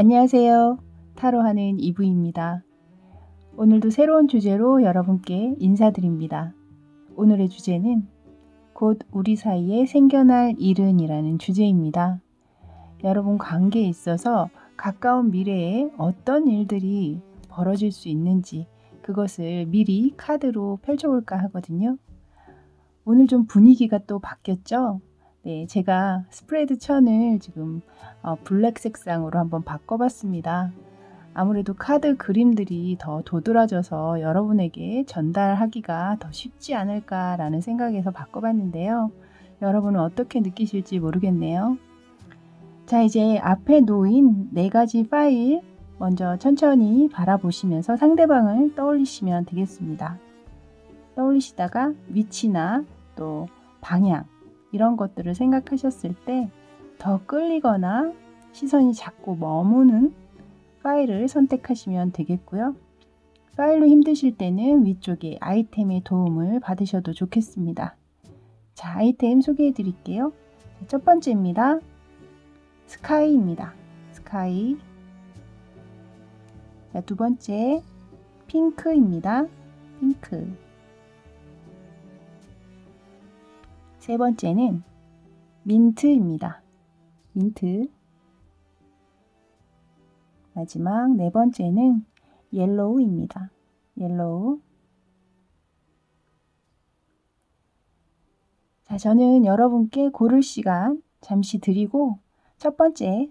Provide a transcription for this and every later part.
안녕하세요. 타로하는 이브입니다. 오늘도 새로운 주제로 여러분께 인사드립니다. 오늘의 주제는 곧 우리 사이에 생겨날 일은이라는 주제입니다. 여러분 관계에 있어서 가까운 미래에 어떤 일들이 벌어질 수 있는지 그것을 미리 카드로 펼쳐볼까 하거든요. 오늘 좀 분위기가 또 바뀌었죠? 네, 제가 스프레드 천을 지금 블랙 색상으로 한번 바꿔봤습니다. 아무래도 카드 그림들이 더 도드라져서 여러분에게 전달하기가 더 쉽지 않을까라는 생각에서 바꿔봤는데요. 여러분은 어떻게 느끼실지 모르겠네요. 자, 이제 앞에 놓인 4가지 파일 먼저 천천히 바라보시면서 상대방을 떠올리시면 되겠습니다. 떠올리시다가 위치나 또 방향 이런 것들을 생각하셨을 때 더 끌리거나 시선이 자꾸 머무는 파일을 선택하시면 되겠고요. 파일로 힘드실 때는 위쪽에 아이템의 도움을 받으셔도 좋겠습니다. 자, 아이템 소개해 드릴게요. 첫 번째입니다. 스카이입니다. 스카이. 자, 두 번째 핑크입니다. 핑크. 세 번째는 민트입니다. 민트. 마지막 4번째는 옐로우입니다. 옐로우. 자, 저는 여러분께 고를 시간 잠시 드리고 첫 번째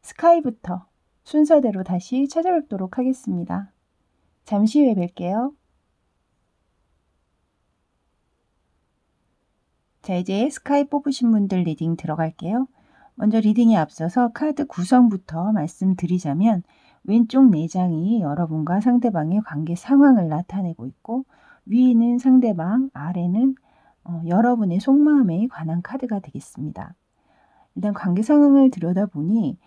스카이부터 순서대로 다시 찾아뵙도록 하겠습니다. 잠시 후에 뵐게요. 자, 이제 스카이 뽑으신 분들 리딩 들어갈게요. 먼저 리딩에 앞서서 카드 구성부터 말씀드리자면 왼쪽 4장이 여러분과 상대방의 관계 상황을 나타내고 있고 위에는 상대방, 아래는 여러분의 속마음에 관한 카드가 되겠습니다. 일단 관계 상황을 들여다보니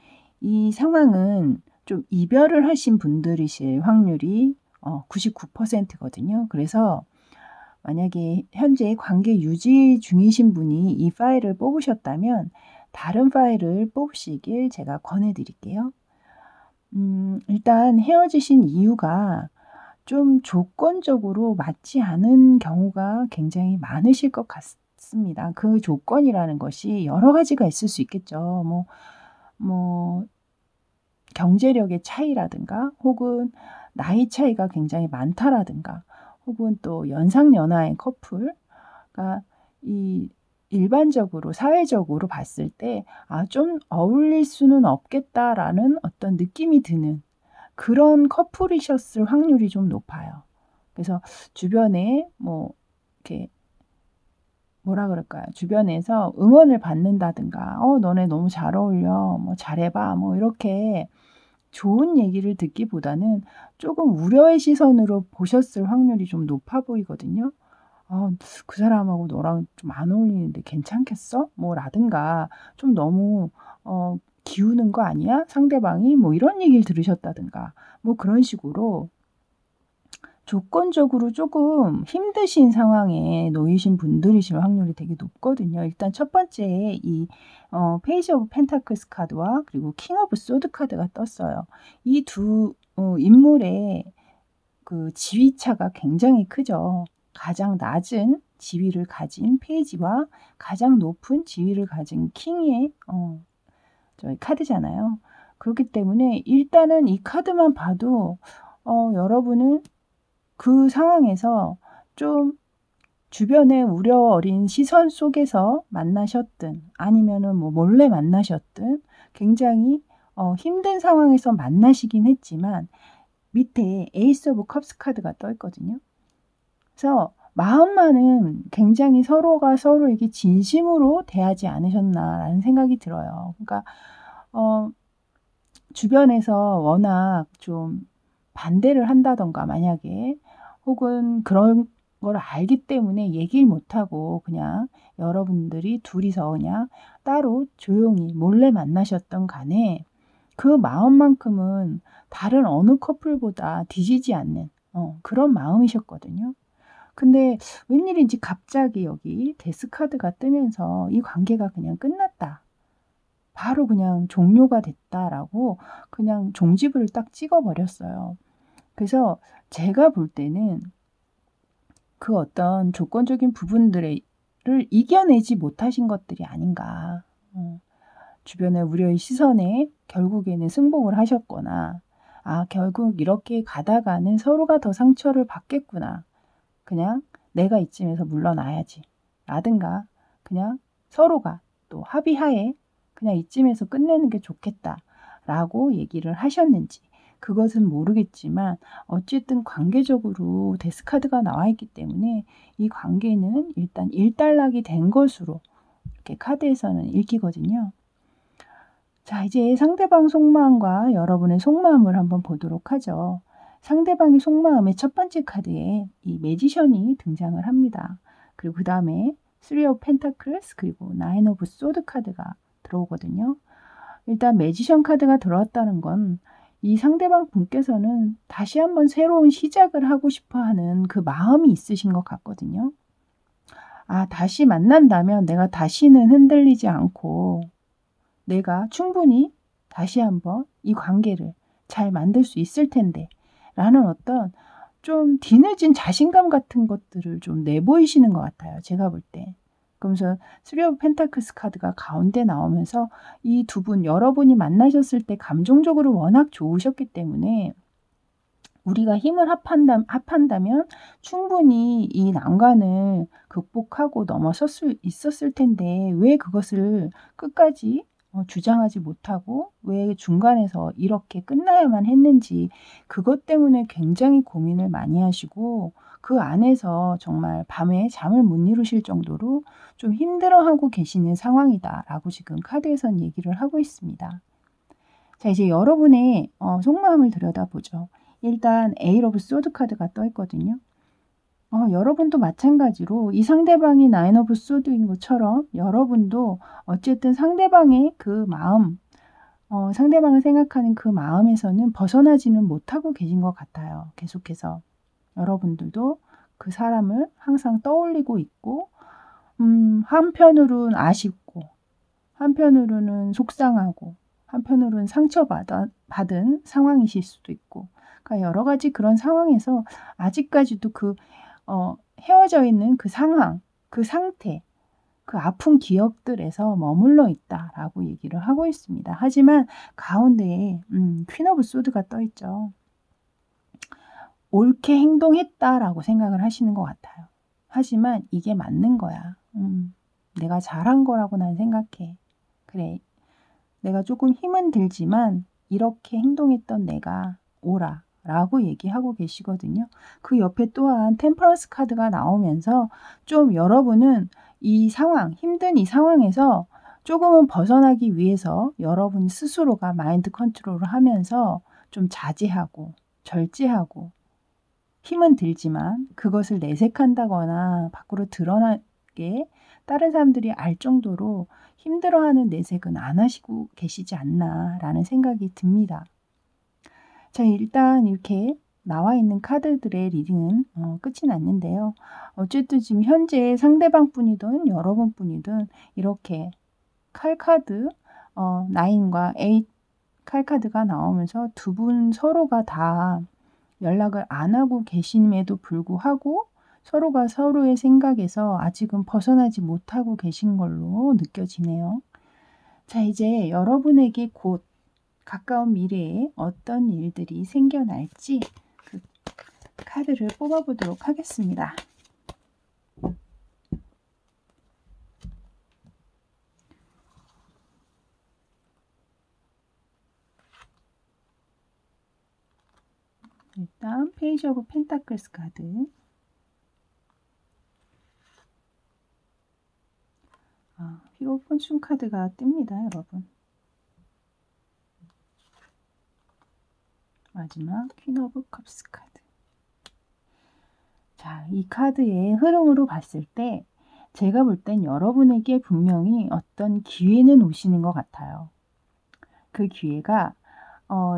이 상황은 좀 이별을 하신 분들이실 확률이 99%거든요. 그래서 만약에 현재 관계 유지 중이신 분이 이 파일을 뽑으셨다면 다른 파일을 뽑으시길 제가 권해드릴게요. 일단 헤어지신 이유가 좀 조건적으로 맞지 않은 경우가 굉장히 많으실 것 같습니다. 그 조건이라는 것이 여러 가지가 있을 수 있겠죠. 뭐 경제력의 차이라든가 혹은 나이 차이가 굉장히 많다라든가 혹은 또 연상연하의 커플가 일반적으로 사회적으로 봤을 때 좀 어울릴 수는 없겠다라는 어떤 느낌이 드는 그런 커플이셨을 확률이 좀 높아요. 그래서 주변에 이렇게 뭐라 그럴까요? 주변에서 응원을 받는다든가 너네 너무 잘 어울려. 잘해봐. 이렇게 좋은 얘기를 듣기보다는 조금 우려의 시선으로 보셨을 확률이 좀 높아 보이거든요. 그 사람하고 너랑 좀 안 어울리는데 괜찮겠어? 라든가 좀 너무 기우는 거 아니야? 상대방이 이런 얘기를 들으셨다든가 그런 식으로 조건적으로 조금 힘드신 상황에 놓이신 분들이실 확률이 되게 높거든요. 일단 첫 번째 이 페이지 오브 펜타클스 카드와 그리고 킹 오브 소드 카드가 떴어요. 이 두 인물의 그 지위차가 굉장히 크죠. 가장 낮은 지위를 가진 페이지와 가장 높은 지위를 가진 킹의 저희 카드잖아요. 그렇기 때문에 일단은 이 카드만 봐도 여러분은 그 상황에서 좀 주변의 우려 어린 시선 속에서 만나셨든 아니면은 몰래 만나셨든 굉장히 힘든 상황에서 만나시긴 했지만 밑에 에이스 오브 컵스 카드가 떠 있거든요. 그래서 마음만은 굉장히 서로가 서로에게 진심으로 대하지 않으셨나라는 생각이 들어요. 그러니까 주변에서 워낙 좀 반대를 한다던가 만약에 혹은 그런 걸 알기 때문에 얘기를 못하고 그냥 여러분들이 둘이서 그냥 따로 조용히 몰래 만나셨던 간에 그 마음만큼은 다른 어느 커플보다 뒤지지 않는 그런 마음이셨거든요. 근데 웬일인지 갑자기 여기 데스카드가 뜨면서 이 관계가 그냥 끝났다. 바로 그냥 종료가 됐다라고 그냥 종지부를 딱 찍어버렸어요. 그래서 제가 볼 때는 그 어떤 조건적인 부분들을 이겨내지 못하신 것들이 아닌가. 주변의 우려의 시선에 결국에는 승복을 하셨거나, 아, 결국 이렇게 가다가는 서로가 더 상처를 받겠구나. 그냥 내가 이쯤에서 물러나야지. 라든가, 그냥 서로가 또 합의하에 그냥 이쯤에서 끝내는 게 좋겠다. 라고 얘기를 하셨는지, 그것은 모르겠지만, 어쨌든 관계적으로 데스카드가 나와 있기 때문에 이 관계는 일단 일단락이 된 것으로 이렇게 카드에서는 읽히거든요. 자, 이제 상대방 속마음과 여러분의 속마음을 한번 보도록 하죠. 상대방의 속마음의 첫 번째 카드에 이 매지션이 등장을 합니다. 그리고 그 다음에 3 of Pentacles 그리고 9 of Swords 카드가 들어오거든요. 일단 매지션 카드가 들어왔다는 건 이 상대방 분께서는 다시 한번 새로운 시작을 하고 싶어 하는 그 마음이 있으신 것 같거든요. 아, 다시 만난다면 내가 다시는 흔들리지 않고 내가 충분히 다시 한번 이 관계를 잘 만들 수 있을 텐데 라는 어떤 좀 뒤늦은 자신감 같은 것들을 좀 내보이시는 것 같아요. 제가 볼 때. 그러면서 3 of Pentacles 카드가 가운데 나오면서 이 두 분, 여러분이 만나셨을 때 감정적으로 워낙 좋으셨기 때문에 우리가 힘을 합한다면 충분히 이 난관을 극복하고 넘어설 수 있었을 텐데 왜 그것을 끝까지 주장하지 못하고 왜 중간에서 이렇게 끝나야만 했는지 그것 때문에 굉장히 고민을 많이 하시고 그 안에서 정말 밤에 잠을 못 이루실 정도로 좀 힘들어하고 계시는 상황이다라고 지금 카드에선 얘기를 하고 있습니다. 자, 이제 여러분의 속마음을 들여다보죠. 일단 에이트 오브 소드 카드가 떠 있거든요. 여러분도 마찬가지로 이 상대방이 9 오브 소드인 것처럼 여러분도 어쨌든 상대방의 그 마음, 상대방을 생각하는 그 마음에서는 벗어나지는 못하고 계신 것 같아요. 계속해서 여러분들도 그 사람을 항상 떠올리고 있고 한편으로는 아쉽고 한편으로는 속상하고 한편으로는 상처받은 상황이실 수도 있고 그러니까 여러 가지 그런 상황에서 아직까지도 그 헤어져 있는 그 상황, 그 상태, 그 아픈 기억들에서 머물러 있다라고 얘기를 하고 있습니다. 하지만 가운데에 퀸 오브 소드가 떠 있죠. 옳게 행동했다라고 생각을 하시는 것 같아요. 하지만 이게 맞는 거야. 내가 잘한 거라고 난 생각해. 그래, 내가 조금 힘은 들지만 이렇게 행동했던 내가 옳아 라고 얘기하고 계시거든요. 그 옆에 또한 템퍼런스 카드가 나오면서 좀 여러분은 이 상황, 힘든 이 상황에서 조금은 벗어나기 위해서 여러분 스스로가 마인드 컨트롤을 하면서 좀 자제하고 절제하고 힘은 들지만 그것을 내색한다거나 밖으로 드러나게 다른 사람들이 알 정도로 힘들어하는 내색은 안 하시고 계시지 않나라는 생각이 듭니다. 자, 일단 이렇게 나와 있는 카드들의 리딩은 끝이 났는데요. 어쨌든 지금 현재 상대방 뿐이든 여러분 뿐이든 이렇게 칼카드 9과 8 칼카드가 나오면서 두 분 서로가 다 연락을 안 하고 계심에도 불구하고 서로가 서로의 생각에서 아직은 벗어나지 못하고 계신 걸로 느껴지네요. 자, 이제 여러분에게 곧 가까운 미래에 어떤 일들이 생겨날지 그 카드를 뽑아보도록 하겠습니다. 일단 페이지 오브 펜타클스 카드, 히로 폰춘 카드가 뜹니다, 여러분. 마지막 퀸 오브 컵스 카드. 자, 이 카드의 흐름으로 봤을 때 제가 볼 땐 여러분에게 분명히 어떤 기회는 오시는 것 같아요. 그 기회가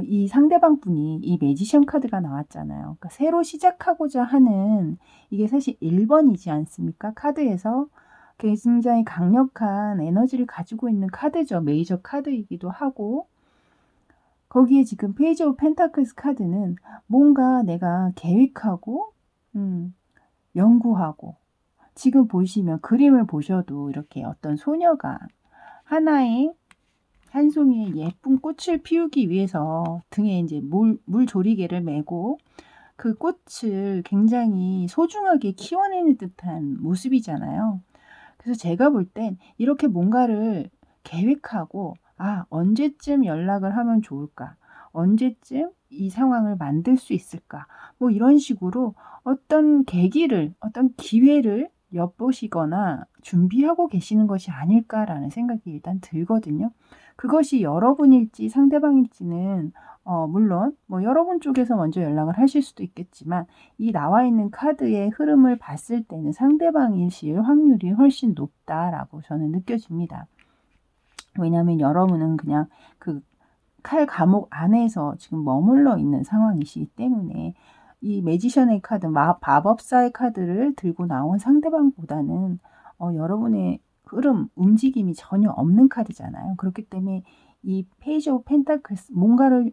이 상대방 분이 이 매지션 카드가 나왔잖아요. 그러니까 새로 시작하고자 하는 이게 사실 1번이지 않습니까? 카드에서 굉장히 강력한 에너지를 가지고 있는 카드죠. 메이저 카드이기도 하고, 거기에 지금 페이지 오브 펜타클스 카드는 뭔가 내가 계획하고 연구하고, 지금 보시면 그림을 보셔도 이렇게 어떤 소녀가 하나의 한 송이의 예쁜 꽃을 피우기 위해서 등에 이제 물조리개를 메고 그 꽃을 굉장히 소중하게 키워내는 듯한 모습이잖아요. 그래서 제가 볼 땐 이렇게 뭔가를 계획하고, 언제쯤 연락을 하면 좋을까? 언제쯤 이 상황을 만들 수 있을까? 뭐 이런 식으로 어떤 계기를, 어떤 기회를 엿보시거나 준비하고 계시는 것이 아닐까라는 생각이 일단 들거든요. 그것이 여러분일지 상대방일지는 물론 뭐 여러분 쪽에서 먼저 연락을 하실 수도 있겠지만, 이 나와 있는 카드의 흐름을 봤을 때는 상대방이실 확률이 훨씬 높다라고 저는 느껴집니다. 왜냐하면 여러분은 그냥 그 칼 감옥 안에서 지금 머물러 있는 상황이시기 때문에, 이 매지션의 카드, 마법사의 카드를 들고 나온 상대방보다는 여러분의 흐름, 움직임이 전혀 없는 카드잖아요. 그렇기 때문에 이 페이지 오브 펜타클스, 뭔가를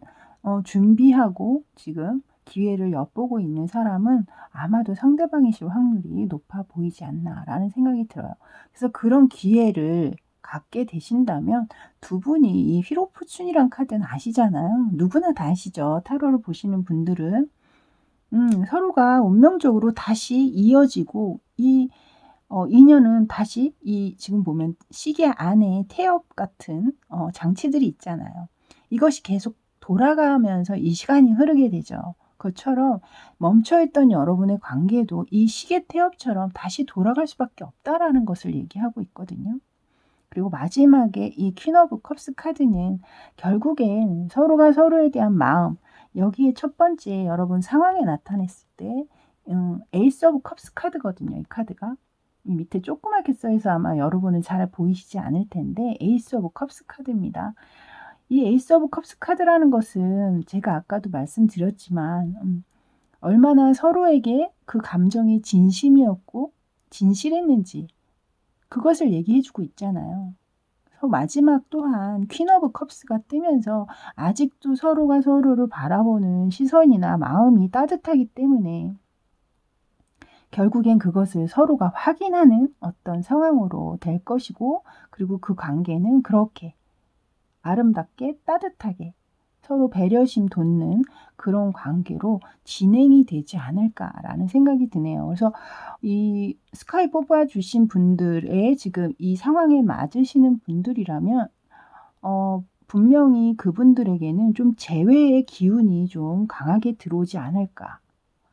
준비하고 지금 기회를 엿보고 있는 사람은 아마도 상대방이실 확률이 높아 보이지 않나라는 생각이 들어요. 그래서 그런 기회를 갖게 되신다면, 두 분이 이 휘로포춘이란 카드는 아시잖아요. 누구나 다 아시죠. 타로를 보시는 분들은 서로가 운명적으로 다시 이어지고, 이 인연은 다시, 이 지금 보면 시계 안에 태엽 같은 장치들이 있잖아요. 이것이 계속 돌아가면서 이 시간이 흐르게 되죠. 그것처럼 멈춰있던 여러분의 관계도 이 시계 태엽처럼 다시 돌아갈 수밖에 없다라는 것을 얘기하고 있거든요. 그리고 마지막에 이 퀸 오브 컵스 카드는 결국엔 서로가 서로에 대한 마음, 여기에 첫 번째 여러분 상황에 나타냈을 때 에이스 오브 컵스 카드거든요. 이 카드가 이 밑에 조그맣게 써있어 아마 여러분은 잘 보이시지 않을 텐데, 에이스 오브 컵스 카드입니다. 이 에이스 오브 컵스 카드라는 것은 제가 아까도 말씀드렸지만 얼마나 서로에게 그 감정이 진심이었고 진실했는지 그것을 얘기해주고 있잖아요. 그래서 마지막 또한 퀸 오브 컵스가 뜨면서 아직도 서로가 서로를 바라보는 시선이나 마음이 따뜻하기 때문에 결국엔 그것을 서로가 확인하는 어떤 상황으로 될 것이고, 그리고 그 관계는 그렇게 아름답게 따뜻하게 서로 배려심 돋는 그런 관계로 진행이 되지 않을까라는 생각이 드네요. 그래서 이 스카이 뽑아주신 분들의 지금 이 상황에 맞으시는 분들이라면 분명히 그분들에게는 좀 재회의 기운이 좀 강하게 들어오지 않을까.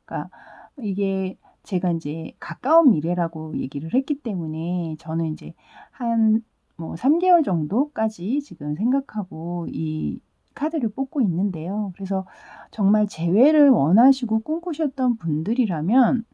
그러니까 이게 제가 이제 가까운 미래라고 얘기를 했기 때문에 저는 이제 한 3개월 정도까지 지금 생각하고 이 카드를 뽑고 있는데요. 그래서 정말 재회를 원하시고 꿈꾸셨던 분들이라면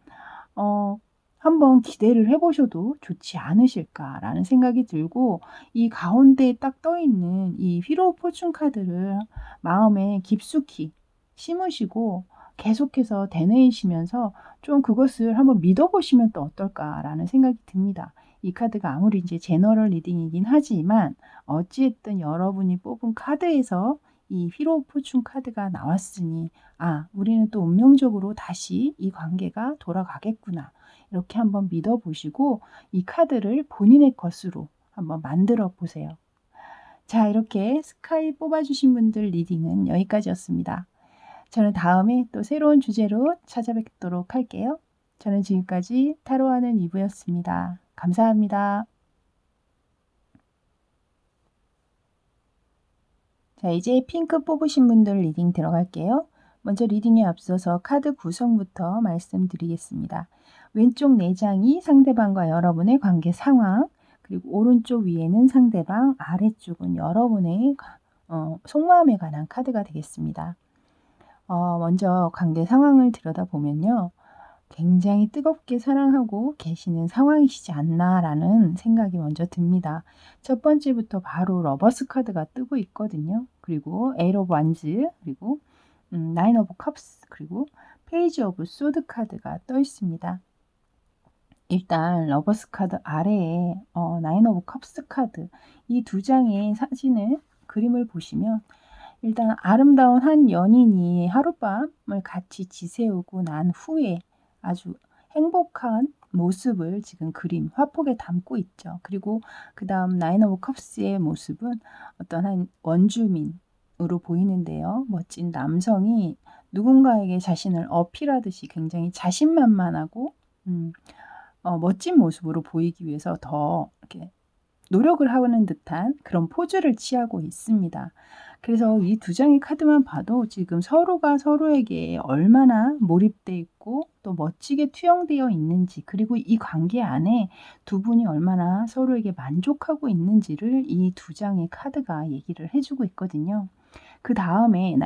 한번 기대를 해보셔도 좋지 않으실까라는 생각이 들고, 이 가운데에 딱 떠있는 이 휘로 포춘 카드를 마음에 깊숙이 심으시고 계속해서 되뇌이시면서 좀 그것을 한번 믿어보시면 또 어떨까라는 생각이 듭니다. 이 카드가 아무리 이제 제너럴 리딩이긴 하지만 어찌됐든 여러분이 뽑은 카드에서 이 휘로 포춘 카드가 나왔으니, 우리는 또 운명적으로 다시 이 관계가 돌아가겠구나. 이렇게 한번 믿어보시고 이 카드를 본인의 것으로 한번 만들어 보세요. 자, 이렇게 스카이 뽑아주신 분들 리딩은 여기까지였습니다. 저는 다음에 또 새로운 주제로 찾아뵙도록 할게요. 저는 지금까지 타로하는 이브였습니다. 감사합니다. 자, 이제 핑크 뽑으신 분들 리딩 들어갈게요. 먼저 리딩에 앞서서 카드 구성부터 말씀드리겠습니다. 왼쪽 4장이 상대방과 여러분의 관계 상황, 그리고 오른쪽 위에는 상대방, 아래쪽은 여러분의 속마음에 관한 카드가 되겠습니다. 먼저 관계 상황을 들여다보면요, 굉장히 뜨겁게 사랑하고 계시는 상황이시지 않나라는 생각이 먼저 듭니다. 첫 번째부터 바로 러버스 카드가 뜨고 있거든요. 그리고 에이트 오브 완즈, 그리고 나인 오브 컵스, 그리고 페이지 오브 소드 카드가 떠 있습니다. 일단 러버스 카드 아래에 나인 오브 컵스 카드 이 두 장의 사진을 그림을 보시면 일단 아름다운 한 연인이 하룻밤을 같이 지새우고 난 후에 아주 행복한 모습을 지금 그림 화폭에 담고 있죠. 그리고 그 다음 나인 오브 컵스의 모습은 어떤 한 원주민으로 보이는데요. 멋진 남성이 누군가에게 자신을 어필하듯이 굉장히 자신만만하고 멋진 모습으로 보이기 위해서 더 이렇게 노력을 하는 듯한 그런 포즈를 취하고 있습니다. 그래서 이 두 장의 카드만 봐도 지금 서로가 서로에게 얼마나 몰입돼 있고 또 멋지게 투영되어 있는지, 그리고 이 관계 안에 두 분이 얼마나 서로에게 만족하고 있는지를 이 두 장의 카드가 얘기를 해주고 있거든요. 그 다음에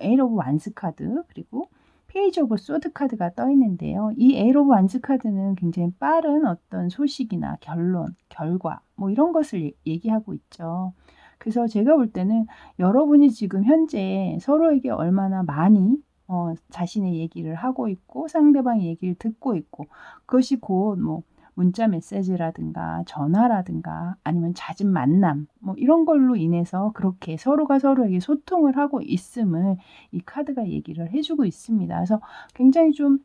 에잇 오브 완스 카드 그리고 페이지 오브 소드 카드가 떠 있는데요. 이 에잇 오브 완스 카드는 굉장히 빠른 어떤 소식이나 결론, 결과 뭐 이런 것을 얘기하고 있죠. 그래서 제가 볼 때는 여러분이 지금 현재 서로에게 얼마나 많이 자신의 얘기를 하고 있고 상대방의 얘기를 듣고 있고, 그것이 곧 뭐 문자 메시지라든가 전화라든가 아니면 잦은 만남 뭐 이런 걸로 인해서 그렇게 서로가 서로에게 소통을 하고 있음을 이 카드가 얘기를 해주고 있습니다. 그래서 굉장히 좀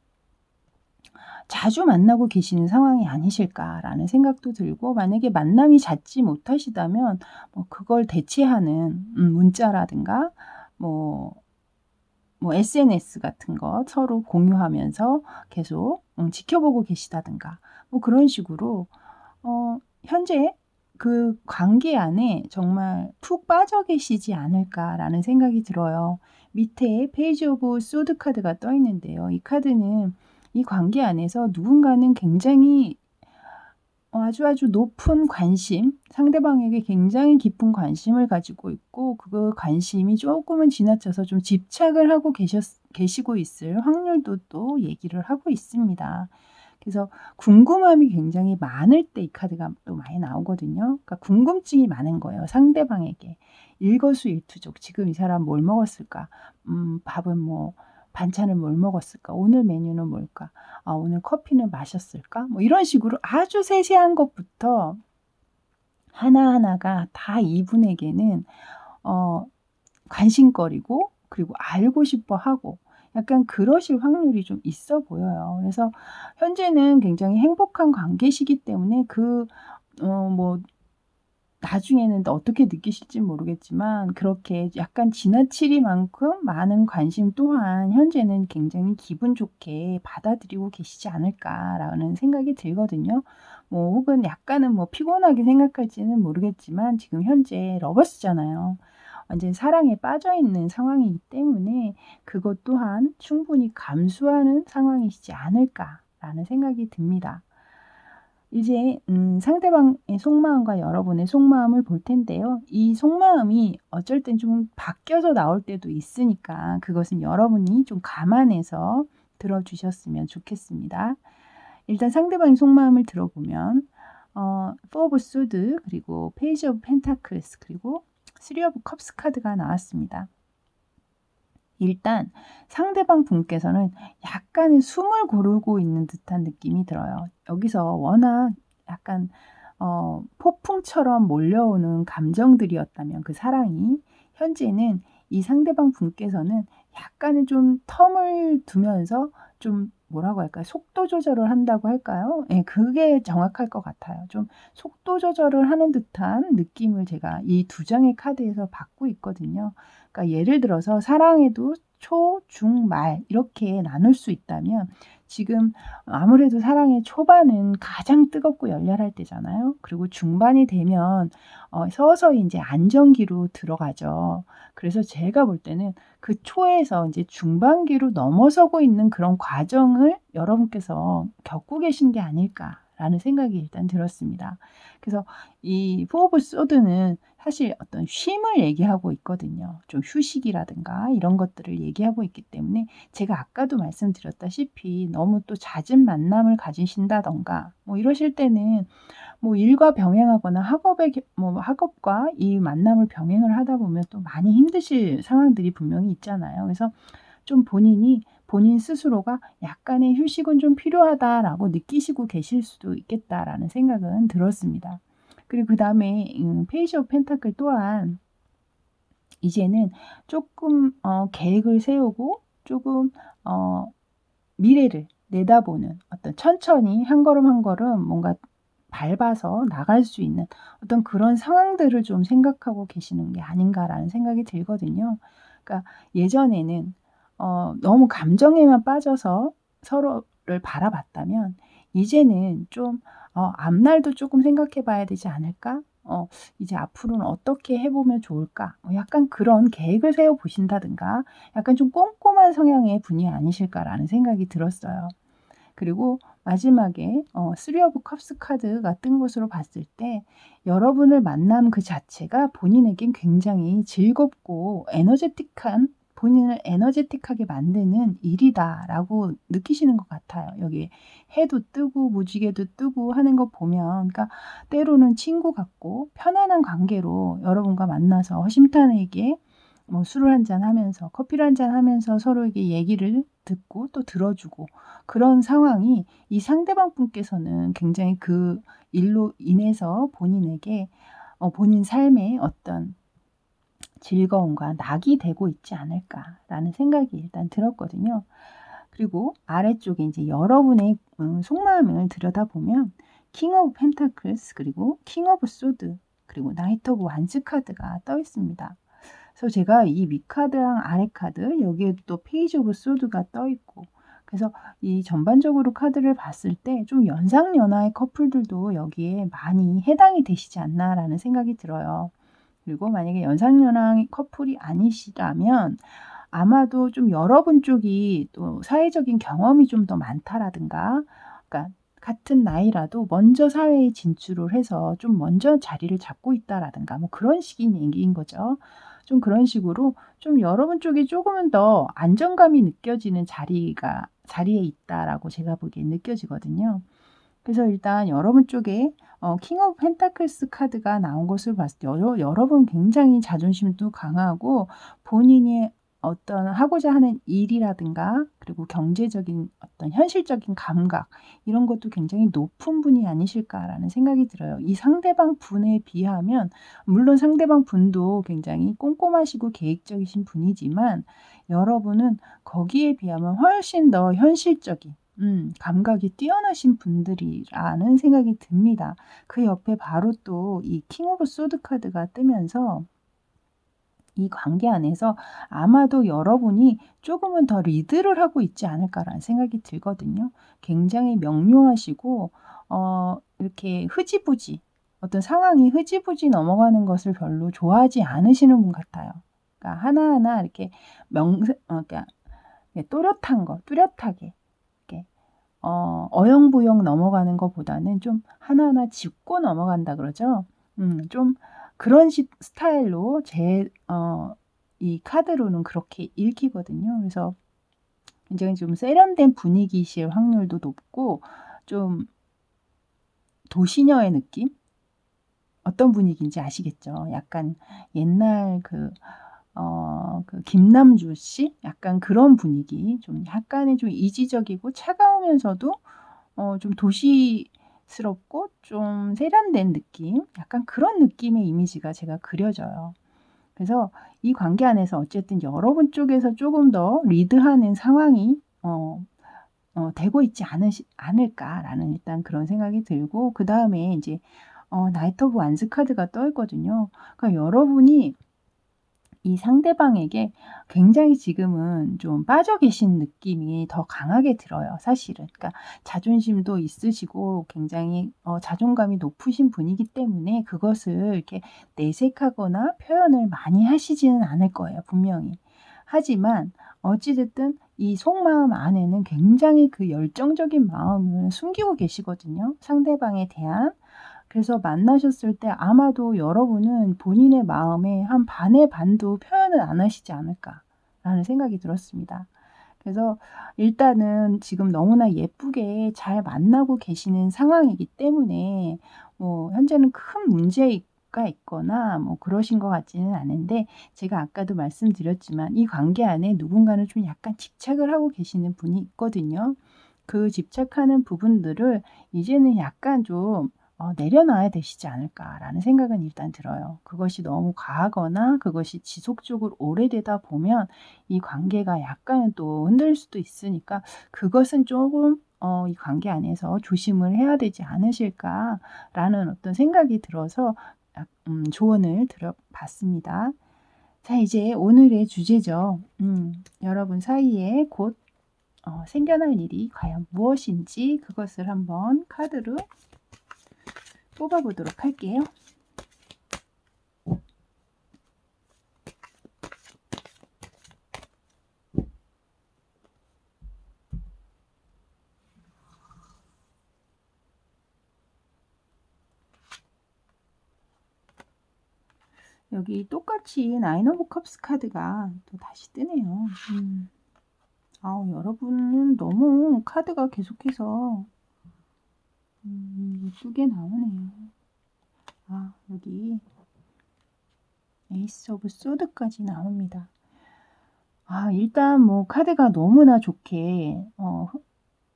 자주 만나고 계시는 상황이 아니실까라는 생각도 들고, 만약에 만남이 잦지 못하시다면 뭐 그걸 대체하는 문자라든가 뭐 SNS 같은 것 서로 공유하면서 계속 지켜보고 계시다든가 뭐 그런 식으로 현재 그 관계 안에 정말 푹 빠져 계시지 않을까라는 생각이 들어요. 밑에 페이지 오브 소드 카드가 떠 있는데요. 이 카드는 이 관계 안에서 누군가는 굉장히 아주 높은 관심, 상대방에게 굉장히 깊은 관심을 가지고 있고 그 관심이 조금은 지나쳐서 좀 집착을 하고 계시고 있을 확률도 또 얘기를 하고 있습니다. 그래서 궁금함이 굉장히 많을 때 이 카드가 또 많이 나오거든요. 그러니까 궁금증이 많은 거예요, 상대방에게. 일거수일투족. 지금 이 사람 뭘 먹었을까? 밥은 뭐 반찬을 뭘 먹었을까? 오늘 메뉴는 뭘까? 오늘 커피는 마셨을까? 뭐 이런 식으로 아주 세세한 것부터 하나하나가 다 이분에게는 관심거리고, 그리고 알고 싶어 하고 약간 그러실 확률이 좀 있어 보여요. 그래서 현재는 굉장히 행복한 관계시기 때문에 뭐 나중에는 또 어떻게 느끼실지 모르겠지만 그렇게 약간 지나치리만큼 많은 관심 또한 현재는 굉장히 기분 좋게 받아들이고 계시지 않을까라는 생각이 들거든요. 뭐 혹은 약간은 뭐 피곤하게 생각할지는 모르겠지만 지금 현재 러버스잖아요. 완전 사랑에 빠져 있는 상황이기 때문에 그것 또한 충분히 감수하는 상황이시지 않을까라는 생각이 듭니다. 이제 상대방의 속마음과 여러분의 속마음을 볼 텐데요. 이 속마음이 어쩔 땐 좀 바뀌어서 나올 때도 있으니까 그것은 여러분이 좀 감안해서 들어주셨으면 좋겠습니다. 일단 상대방의 속마음을 들어보면 포 오브 소드 그리고 페이지 오브 펜타클스 그리고 쓰리 오브 컵스 카드가 나왔습니다. 일단 상대방 분께서는 약간의 숨을 고르고 있는 듯한 느낌이 들어요. 여기서 워낙 약간 폭풍처럼 몰려오는 감정들이었다면 그 사랑이, 현재는 이 상대방 분께서는 약간의 좀 텀을 두면서 좀 뭐라고 할까요? 속도 조절을 한다고 할까요? 예, 그게 정확할 것 같아요. 좀 속도 조절을 하는 듯한 느낌을 제가 이 두 장의 카드에서 받고 있거든요. 그러니까 예를 들어서 사랑에도 초, 중, 말 이렇게 나눌 수 있다면 지금 아무래도 사랑의 초반은 가장 뜨겁고 열렬할 때잖아요. 그리고 중반이 되면 서서히 이제 안정기로 들어가죠. 그래서 제가 볼 때는 그 초에서 이제 중반기로 넘어서고 있는 그런 과정을 여러분께서 겪고 계신 게 아닐까라는 생각이 일단 들었습니다. 그래서 이 포 오브 소드는 사실 어떤 쉼을 얘기하고 있거든요. 좀 휴식이라든가 이런 것들을 얘기하고 있기 때문에 제가 아까도 말씀드렸다시피 너무 또 잦은 만남을 가지신다던가 뭐 이러실 때는 뭐 일과 병행하거나 학업과 이 만남을 병행을 하다 보면 또 많이 힘드실 상황들이 분명히 있잖아요. 그래서 좀 본인이 본인 스스로가 약간의 휴식은 좀 필요하다라고 느끼시고 계실 수도 있겠다라는 생각은 들었습니다. 그리고 그다음에 페이지 오브 펜타클 또한 이제는 조금 계획을 세우고 조금 미래를 내다보는 어떤 천천히 한 걸음 한 걸음 뭔가 밟아서 나갈 수 있는 어떤 그런 상황들을 좀 생각하고 계시는 게 아닌가라는 생각이 들거든요. 그러니까 예전에는 너무 감정에만 빠져서 서로를 바라봤다면 이제는 좀 '앞날도 조금 생각해 봐야 되지 않을까? 이제 앞으로는 어떻게 해 보면 좋을까?' 약간 그런 계획을 세워 보신다든가 약간 좀 꼼꼼한 성향의 분이 아니실까라는 생각이 들었어요. 그리고 마지막에 쓰리 오브 컵스 카드가 뜬 것으로 봤을 때 여러분을 만남 그 자체가 본인에겐 굉장히 즐겁고 에너제틱한 본인을 에너제틱하게 만드는 일이다라고 느끼시는 것 같아요. 여기 해도 뜨고 무지개도 뜨고 하는 거 보면 그러니까 때로는 친구 같고 편안한 관계로 여러분과 만나서 허심탄회하게 뭐 술을 한잔 하면서 커피를 한잔 하면서 서로에게 얘기를 듣고 또 들어주고 그런 상황이 이 상대방 분께서는 굉장히 그 일로 인해서 본인에게 본인 삶의 어떤 즐거움과 낙이 되고 있지 않을까라는 생각이 일단 들었거든요. 그리고 아래쪽에 이제 여러분의 속마음을 들여다보면 킹 오브 펜타클스 그리고 킹 오브 소드 그리고 나이트 오브 완스 카드가 떠 있습니다. 그래서 제가 이 윗카드랑 아래 카드 여기에 또 페이지 오브 소드가 떠 있고 그래서 이 전반적으로 카드를 봤을 때 좀 연상연하의 커플들도 여기에 많이 해당이 되시지 않나라는 생각이 들어요. 그리고 만약에 연상연하의 커플이 아니시라면 아마도 좀 여러분 쪽이 또 사회적인 경험이 좀 더 많다라든가 그러니까 같은 나이라도 먼저 사회에 진출을 해서 좀 먼저 자리를 잡고 있다라든가 뭐 그런 식인 얘기인 거죠. 좀 그런 식으로 좀 여러분 쪽이 조금은 더 안정감이 느껴지는 자리에 있다라고 제가 보기엔 느껴지거든요. 그래서 일단 여러분 쪽에 킹 오브 펜타클스 카드가 나온 것을 봤을 때 여러분 굉장히 자존심도 강하고 본인이 어떤 하고자 하는 일이라든가 그리고 경제적인 어떤 현실적인 감각 이런 것도 굉장히 높은 분이 아니실까라는 생각이 들어요. 이 상대방 분에 비하면 물론 상대방 분도 굉장히 꼼꼼하시고 계획적이신 분이지만 여러분은 거기에 비하면 훨씬 더 현실적인 감각이 뛰어나신 분들이라는 생각이 듭니다. 그 옆에 바로 또 이 킹 오브 소드 카드가 뜨면서 이 관계 안에서 아마도 여러분이 조금은 더 리드를 하고 있지 않을까라는 생각이 들거든요. 굉장히 명료하시고 이렇게 흐지부지 어떤 상황이 흐지부지 넘어가는 것을 별로 좋아하지 않으시는 분 같아요. 그러니까 하나하나 이렇게 그러니까 뚜렷하게 이렇게 어영부영 넘어가는 것보다는 좀 하나하나 짚고 넘어간다 그러죠. 좀 그런 스타일로 이 카드로는 그렇게 읽히거든요. 그래서 굉장히 좀 세련된 분위기실 확률도 높고 좀 도시녀의 느낌? 어떤 분위기인지 아시겠죠? 약간 옛날 그 김남주 씨? 약간 그런 분위기. 좀 약간의 좀 이지적이고 차가우면서도 좀 도시스럽고 좀 세련된 느낌? 약간 그런 느낌의 이미지가 제가 그려져요. 그래서 이 관계 안에서 어쨌든 여러분 쪽에서 조금 더 리드하는 상황이 되고 있지 않을까라는 일단 그런 생각이 들고 그다음에 이제 나이트 오브 완스 카드가 떠 있거든요. 그러니까 여러분이 이 상대방에게 굉장히 지금은 좀 빠져 계신 느낌이 더 강하게 들어요, 사실은. 그러니까 자존심도 있으시고 굉장히 자존감이 높으신 분이기 때문에 그것을 이렇게 내색하거나 표현을 많이 하시지는 않을 거예요, 분명히. 하지만 어찌 됐든 이 속마음 안에는 굉장히 그 열정적인 마음을 숨기고 계시거든요, 상대방에 대한. 그래서 만나셨을 때 아마도 여러분은 본인의 마음의 한 반의 반도 표현을 안 하시지 않을까라는 생각이 들었습니다. 그래서 일단은 지금 너무나 예쁘게 잘 만나고 계시는 상황이기 때문에 현재는 큰 문제 가 있거나 뭐 그러신 것 같지는 않은데, 제가 아까도 말씀드렸지만 이 관계 안에 누군가는 좀 약간 집착을 하고 계시는 분이 있거든요. 그 집착하는 부분들을 이제는 약간 좀 내려놔야 되시지 않을까라는 생각은 일단 들어요. 그것이 너무 과하거나 그것이 지속적으로 오래되다 보면 이 관계가 약간은 또 흔들릴 수도 있으니까, 그것은 조금 이 관계 안에서 조심을 해야 되지 않으실까라는 어떤 생각이 들어서 조언을 들어봤습니다. 자, 이제 오늘의 주제죠. 여러분 사이에 곧 생겨날 일이 과연 무엇인지 그것을 한번 카드로 뽑아보도록 할게요. 여기 똑같이 나인 오브 컵스 카드가 또 다시 뜨네요. 여러분은 너무 카드가 계속해서 예쁘게 나오네요. 여기 에이스 오브 소드까지 나옵니다. 일단 뭐 카드가 너무나 좋게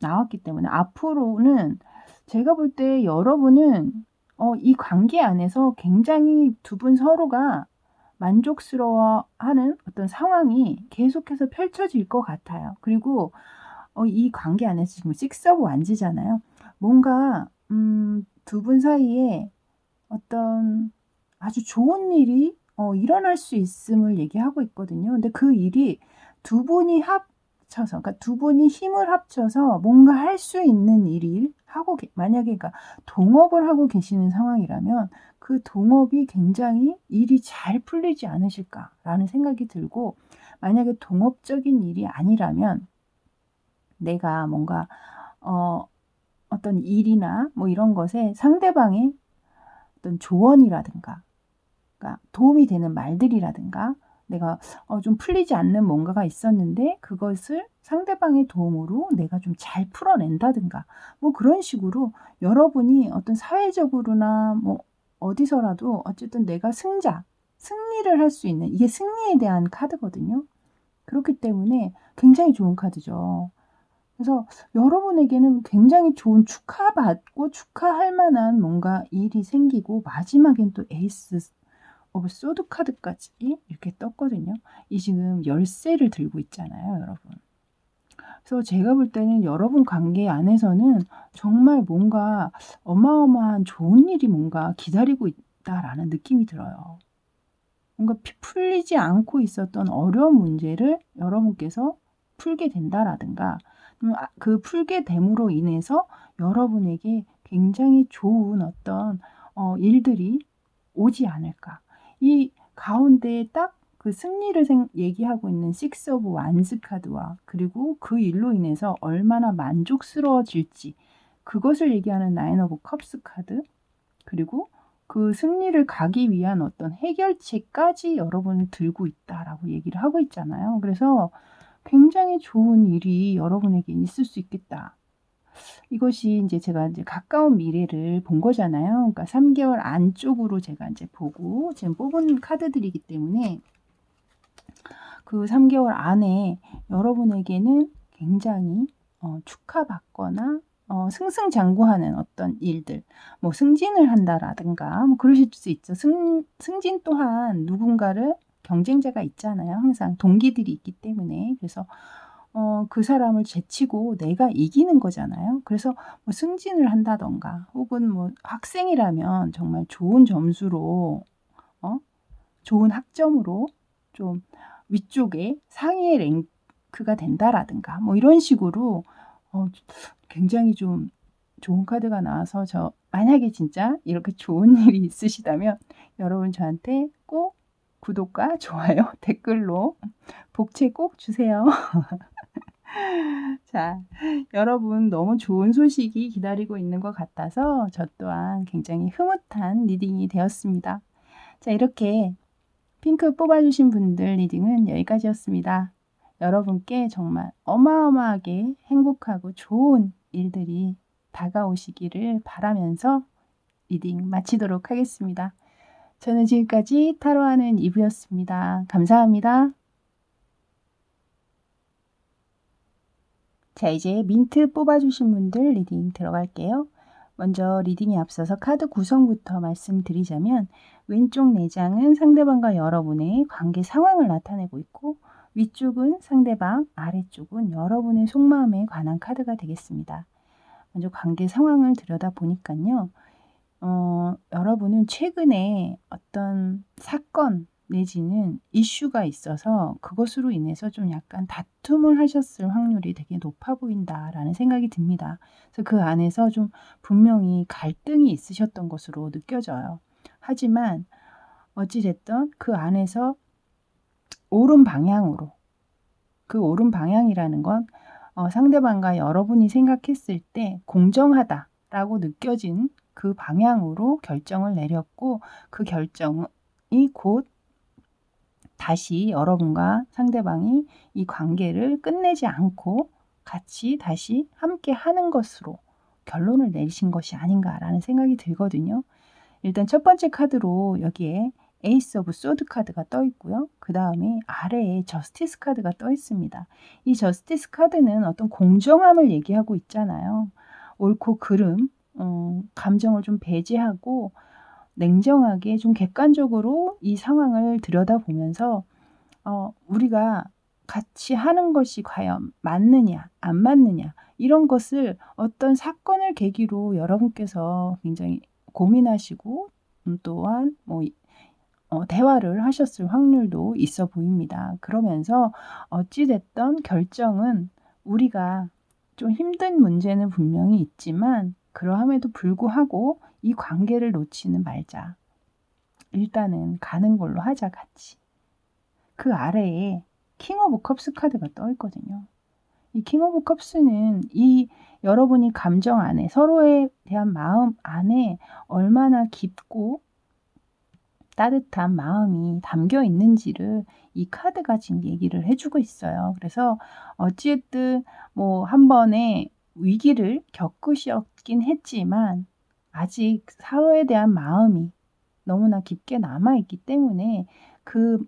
나왔기 때문에 앞으로는 제가 볼 때 여러분은 이 관계 안에서 굉장히 두 분 서로가 만족스러워하는 어떤 상황이 계속해서 펼쳐질 것 같아요. 그리고 이 관계 안에서 지금 식스 오브 완즈잖아요. 뭔가 두 분 사이에 어떤 아주 좋은 일이 일어날 수 있음을 얘기하고 있거든요. 근데 그 일이 두 분이 합쳐서, 그러니까 두 분이 힘을 합쳐서 뭔가 할 수 있는 일을 하고, 만약에 그러니까 동업을 하고 계시는 상황이라면 그 동업이 굉장히 일이 잘 풀리지 않으실까라는 생각이 들고, 만약에 동업적인 일이 아니라면 내가 뭔가 어떤 일이나 뭐 이런 것에 상대방의 어떤 조언이라든가, 그러니까 도움이 되는 말들이라든가, 내가 좀 풀리지 않는 뭔가가 있었는데 그것을 상대방의 도움으로 내가 좀 잘 풀어낸다든가, 뭐 그런 식으로 여러분이 어떤 사회적으로나 뭐 어디서라도 어쨌든 내가 승리를 할 수 있는, 이게 승리에 대한 카드거든요. 그렇기 때문에 굉장히 좋은 카드죠. 그래서 여러분에게는 굉장히 좋은, 축하받고 축하할 만한 뭔가 일이 생기고, 마지막엔 또 에이스 오브 소드 카드까지 이렇게 떴거든요. 이 지금 열쇠를 들고 있잖아요, 여러분. 그래서 제가 볼 때는 여러분 관계 안에서는 정말 뭔가 어마어마한 좋은 일이 뭔가 기다리고 있다라는 느낌이 들어요. 뭔가 풀리지 않고 있었던 어려운 문제를 여러분께서 풀게 된다라든가, 그 풀게 됨으로 인해서 여러분에게 굉장히 좋은 어떤 일들이 오지 않을까. 이 가운데 딱 그 승리를 얘기하고 있는 식스 오브 완스 카드와, 그리고 그 일로 인해서 얼마나 만족스러워질지 그것을 얘기하는 나인 오브 컵스 카드, 그리고 그 승리를 가기 위한 어떤 해결책까지 여러분을 들고 있다라고 얘기를 하고 있잖아요. 그래서 굉장히 좋은 일이 여러분에게 있을 수 있겠다. 이것이 이제 제가 이제 가까운 미래를 본 거잖아요. 그러니까 3개월 안쪽으로 제가 이제 보고 지금 뽑은 카드들이기 때문에, 그 3개월 안에 여러분에게는 굉장히 축하받거나 승승장구하는 어떤 일들, 뭐 승진을 한다라든가 뭐 그러실 수 있죠. 승진 또한 누군가를, 경쟁자가 있잖아요. 항상 동기들이 있기 때문에. 그래서 그 사람을 제치고 내가 이기는 거잖아요. 그래서 뭐 승진을 한다던가, 혹은 뭐 학생이라면 정말 좋은 점수로 좋은 학점으로 좀 위쪽에 상위의 랭크가 된다라든가, 뭐 이런 식으로 굉장히 좀 좋은 카드가 나와서, 저 만약에 진짜 이렇게 좋은 일이 있으시다면 여러분 저한테 꼭 구독과 좋아요, 댓글로 복채 꼭 주세요. 자, 여러분 너무 좋은 소식이 기다리고 있는 것 같아서 저 또한 굉장히 흐뭇한 리딩이 되었습니다. 자, 이렇게 핑크 뽑아주신 분들 리딩은 여기까지였습니다. 여러분께 정말 어마어마하게 행복하고 좋은 일들이 다가오시기를 바라면서 리딩 마치도록 하겠습니다. 저는 지금까지 타로하는 이브였습니다. 감사합니다. 자, 이제 민트 뽑아주신 분들 리딩 들어갈게요. 먼저 리딩에 앞서서 카드 구성부터 말씀드리자면 왼쪽 4장은 상대방과 여러분의 관계 상황을 나타내고 있고 위쪽은 상대방, 아래쪽은 여러분의 속마음에 관한 카드가 되겠습니다. 먼저 관계 상황을 들여다보니까요. 여러분은 최근에 어떤 사건 내지는 이슈가 있어서 그것으로 인해서 좀 약간 다툼을 하셨을 확률이 되게 높아 보인다라는 생각이 듭니다. 그래서 그 안에서 좀 분명히 갈등이 있으셨던 것으로 느껴져요. 하지만 어찌됐든 그 안에서 옳은 방향으로, 그 옳은 방향이라는 건 상대방과 여러분이 생각했을 때 공정하다라고 느껴진 그 방향으로 결정을 내렸고 그 결정이 곧 다시 여러분과 상대방이 이 관계를 끝내지 않고 같이 다시 함께 하는 것으로 결론을 내리신 것이 아닌가라는 생각이 들거든요. 일단 첫 번째 카드로 여기에 에이스 오브 소드 카드가 떠 있고요. 그 다음에 아래에 저스티스 카드가 떠 있습니다. 이 저스티스 카드는 어떤 공정함을 얘기하고 있잖아요. 옳고 그름, 감정을 좀 배제하고 냉정하게 좀 객관적으로 이 상황을 들여다보면서 우리가 같이 하는 것이 과연 맞느냐, 안 맞느냐 이런 것을 어떤 사건을 계기로 여러분께서 굉장히 고민하시고 또한 대화를 하셨을 확률도 있어 보입니다. 그러면서 어찌됐던 결정은 우리가 좀 힘든 문제는 분명히 있지만 그러함에도 불구하고 이 관계를 놓지는 말자. 일단은 가는 걸로 하자 같이. 그 아래에 킹 오브 컵스 카드가 떠 있거든요. 이 킹 오브 컵스는 이 여러분이 감정 안에 서로에 대한 마음 안에 얼마나 깊고 따뜻한 마음이 담겨 있는지를 이 카드가 지금 얘기를 해주고 있어요. 그래서 어찌됐든 한 번의 위기를 겪으셨긴 했지만 아직 서로에 대한 마음이 너무나 깊게 남아있기 때문에 그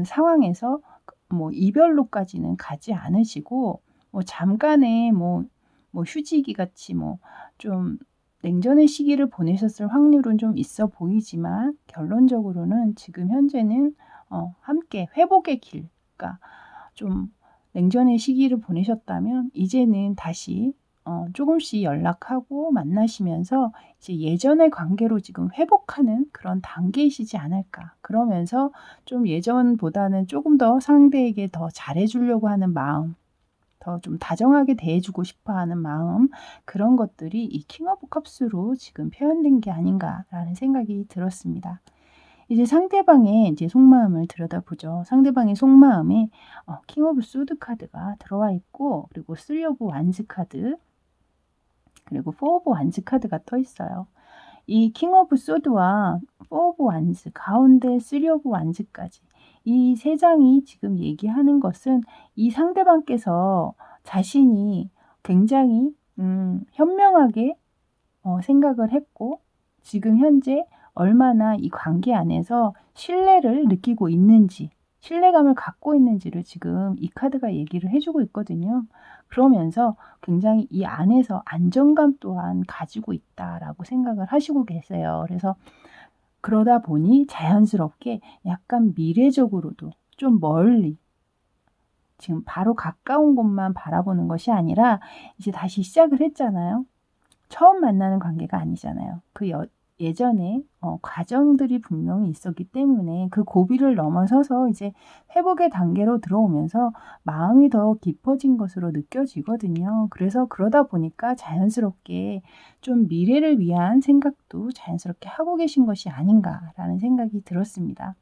상황에서 이별로까지는 가지 않으시고 잠깐의 휴지기 같이 좀 냉전의 시기를 보내셨을 확률은 좀 있어 보이지만 결론적으로는 지금 현재는 함께 회복의 길, 그러니까 좀 냉전의 시기를 보내셨다면 이제는 다시 조금씩 연락하고 만나시면서 이제 예전의 관계로 지금 회복하는 그런 단계이시지 않을까. 그러면서 좀 예전보다는 조금 더 상대에게 더 잘해주려고 하는 마음, 더 좀 다정하게 대해주고 싶어하는 마음, 그런 것들이 이 킹 오브 컵스로 지금 표현된 게 아닌가라는 생각이 들었습니다. 이제 상대방의 이제 속마음을 들여다보죠. 상대방의 속마음에 킹 오브 소드 카드가 들어와 있고 그리고 3 오브 완즈 카드 그리고 4 오브 완즈 카드가 떠 있어요. 이 킹 오브 소드와 4 오브 완즈 가운데 3 오브 완즈까지 이 세 장이 지금 얘기하는 것은 이 상대방께서 자신이 굉장히 현명하게 생각을 했고 지금 현재 얼마나 이 관계 안에서 신뢰를 느끼고 있는지, 신뢰감을 갖고 있는지를 지금 이 카드가 얘기를 해주고 있거든요. 그러면서 굉장히 이 안에서 안정감 또한 가지고 있다라고 생각을 하시고 계세요. 그래서 그러다 보니 자연스럽게 약간 미래적으로도 좀 멀리 지금 바로 가까운 곳만 바라보는 것이 아니라 이제 다시 시작을 했잖아요. 처음 만나는 관계가 아니잖아요. 예전에 과정들이 분명히 있었기 때문에 그 고비를 넘어서서 이제 회복의 단계로 들어오면서 마음이 더 깊어진 것으로 느껴지거든요. 그래서 그러다 보니까 자연스럽게 좀 미래를 위한 생각도 자연스럽게 하고 계신 것이 아닌가라는 생각이 들었습니다.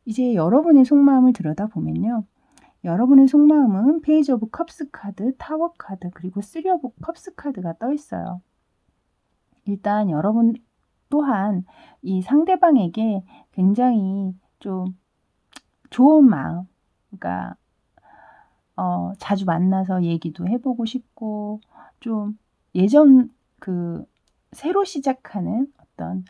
이제 여러분의 속마음을 들여다보면요. 여러분의 속마음은 페이지 오브 컵스 카드, 타워 카드, 그리고 3 오브 컵스 카드가 떠 있어요. 일단 여러분 또한 이 상대방에게 굉장히 좀 좋은 마음, 그러니까 자주 만나서 얘기도 해보고 싶고 좀 예전 새로 시작하는 어떤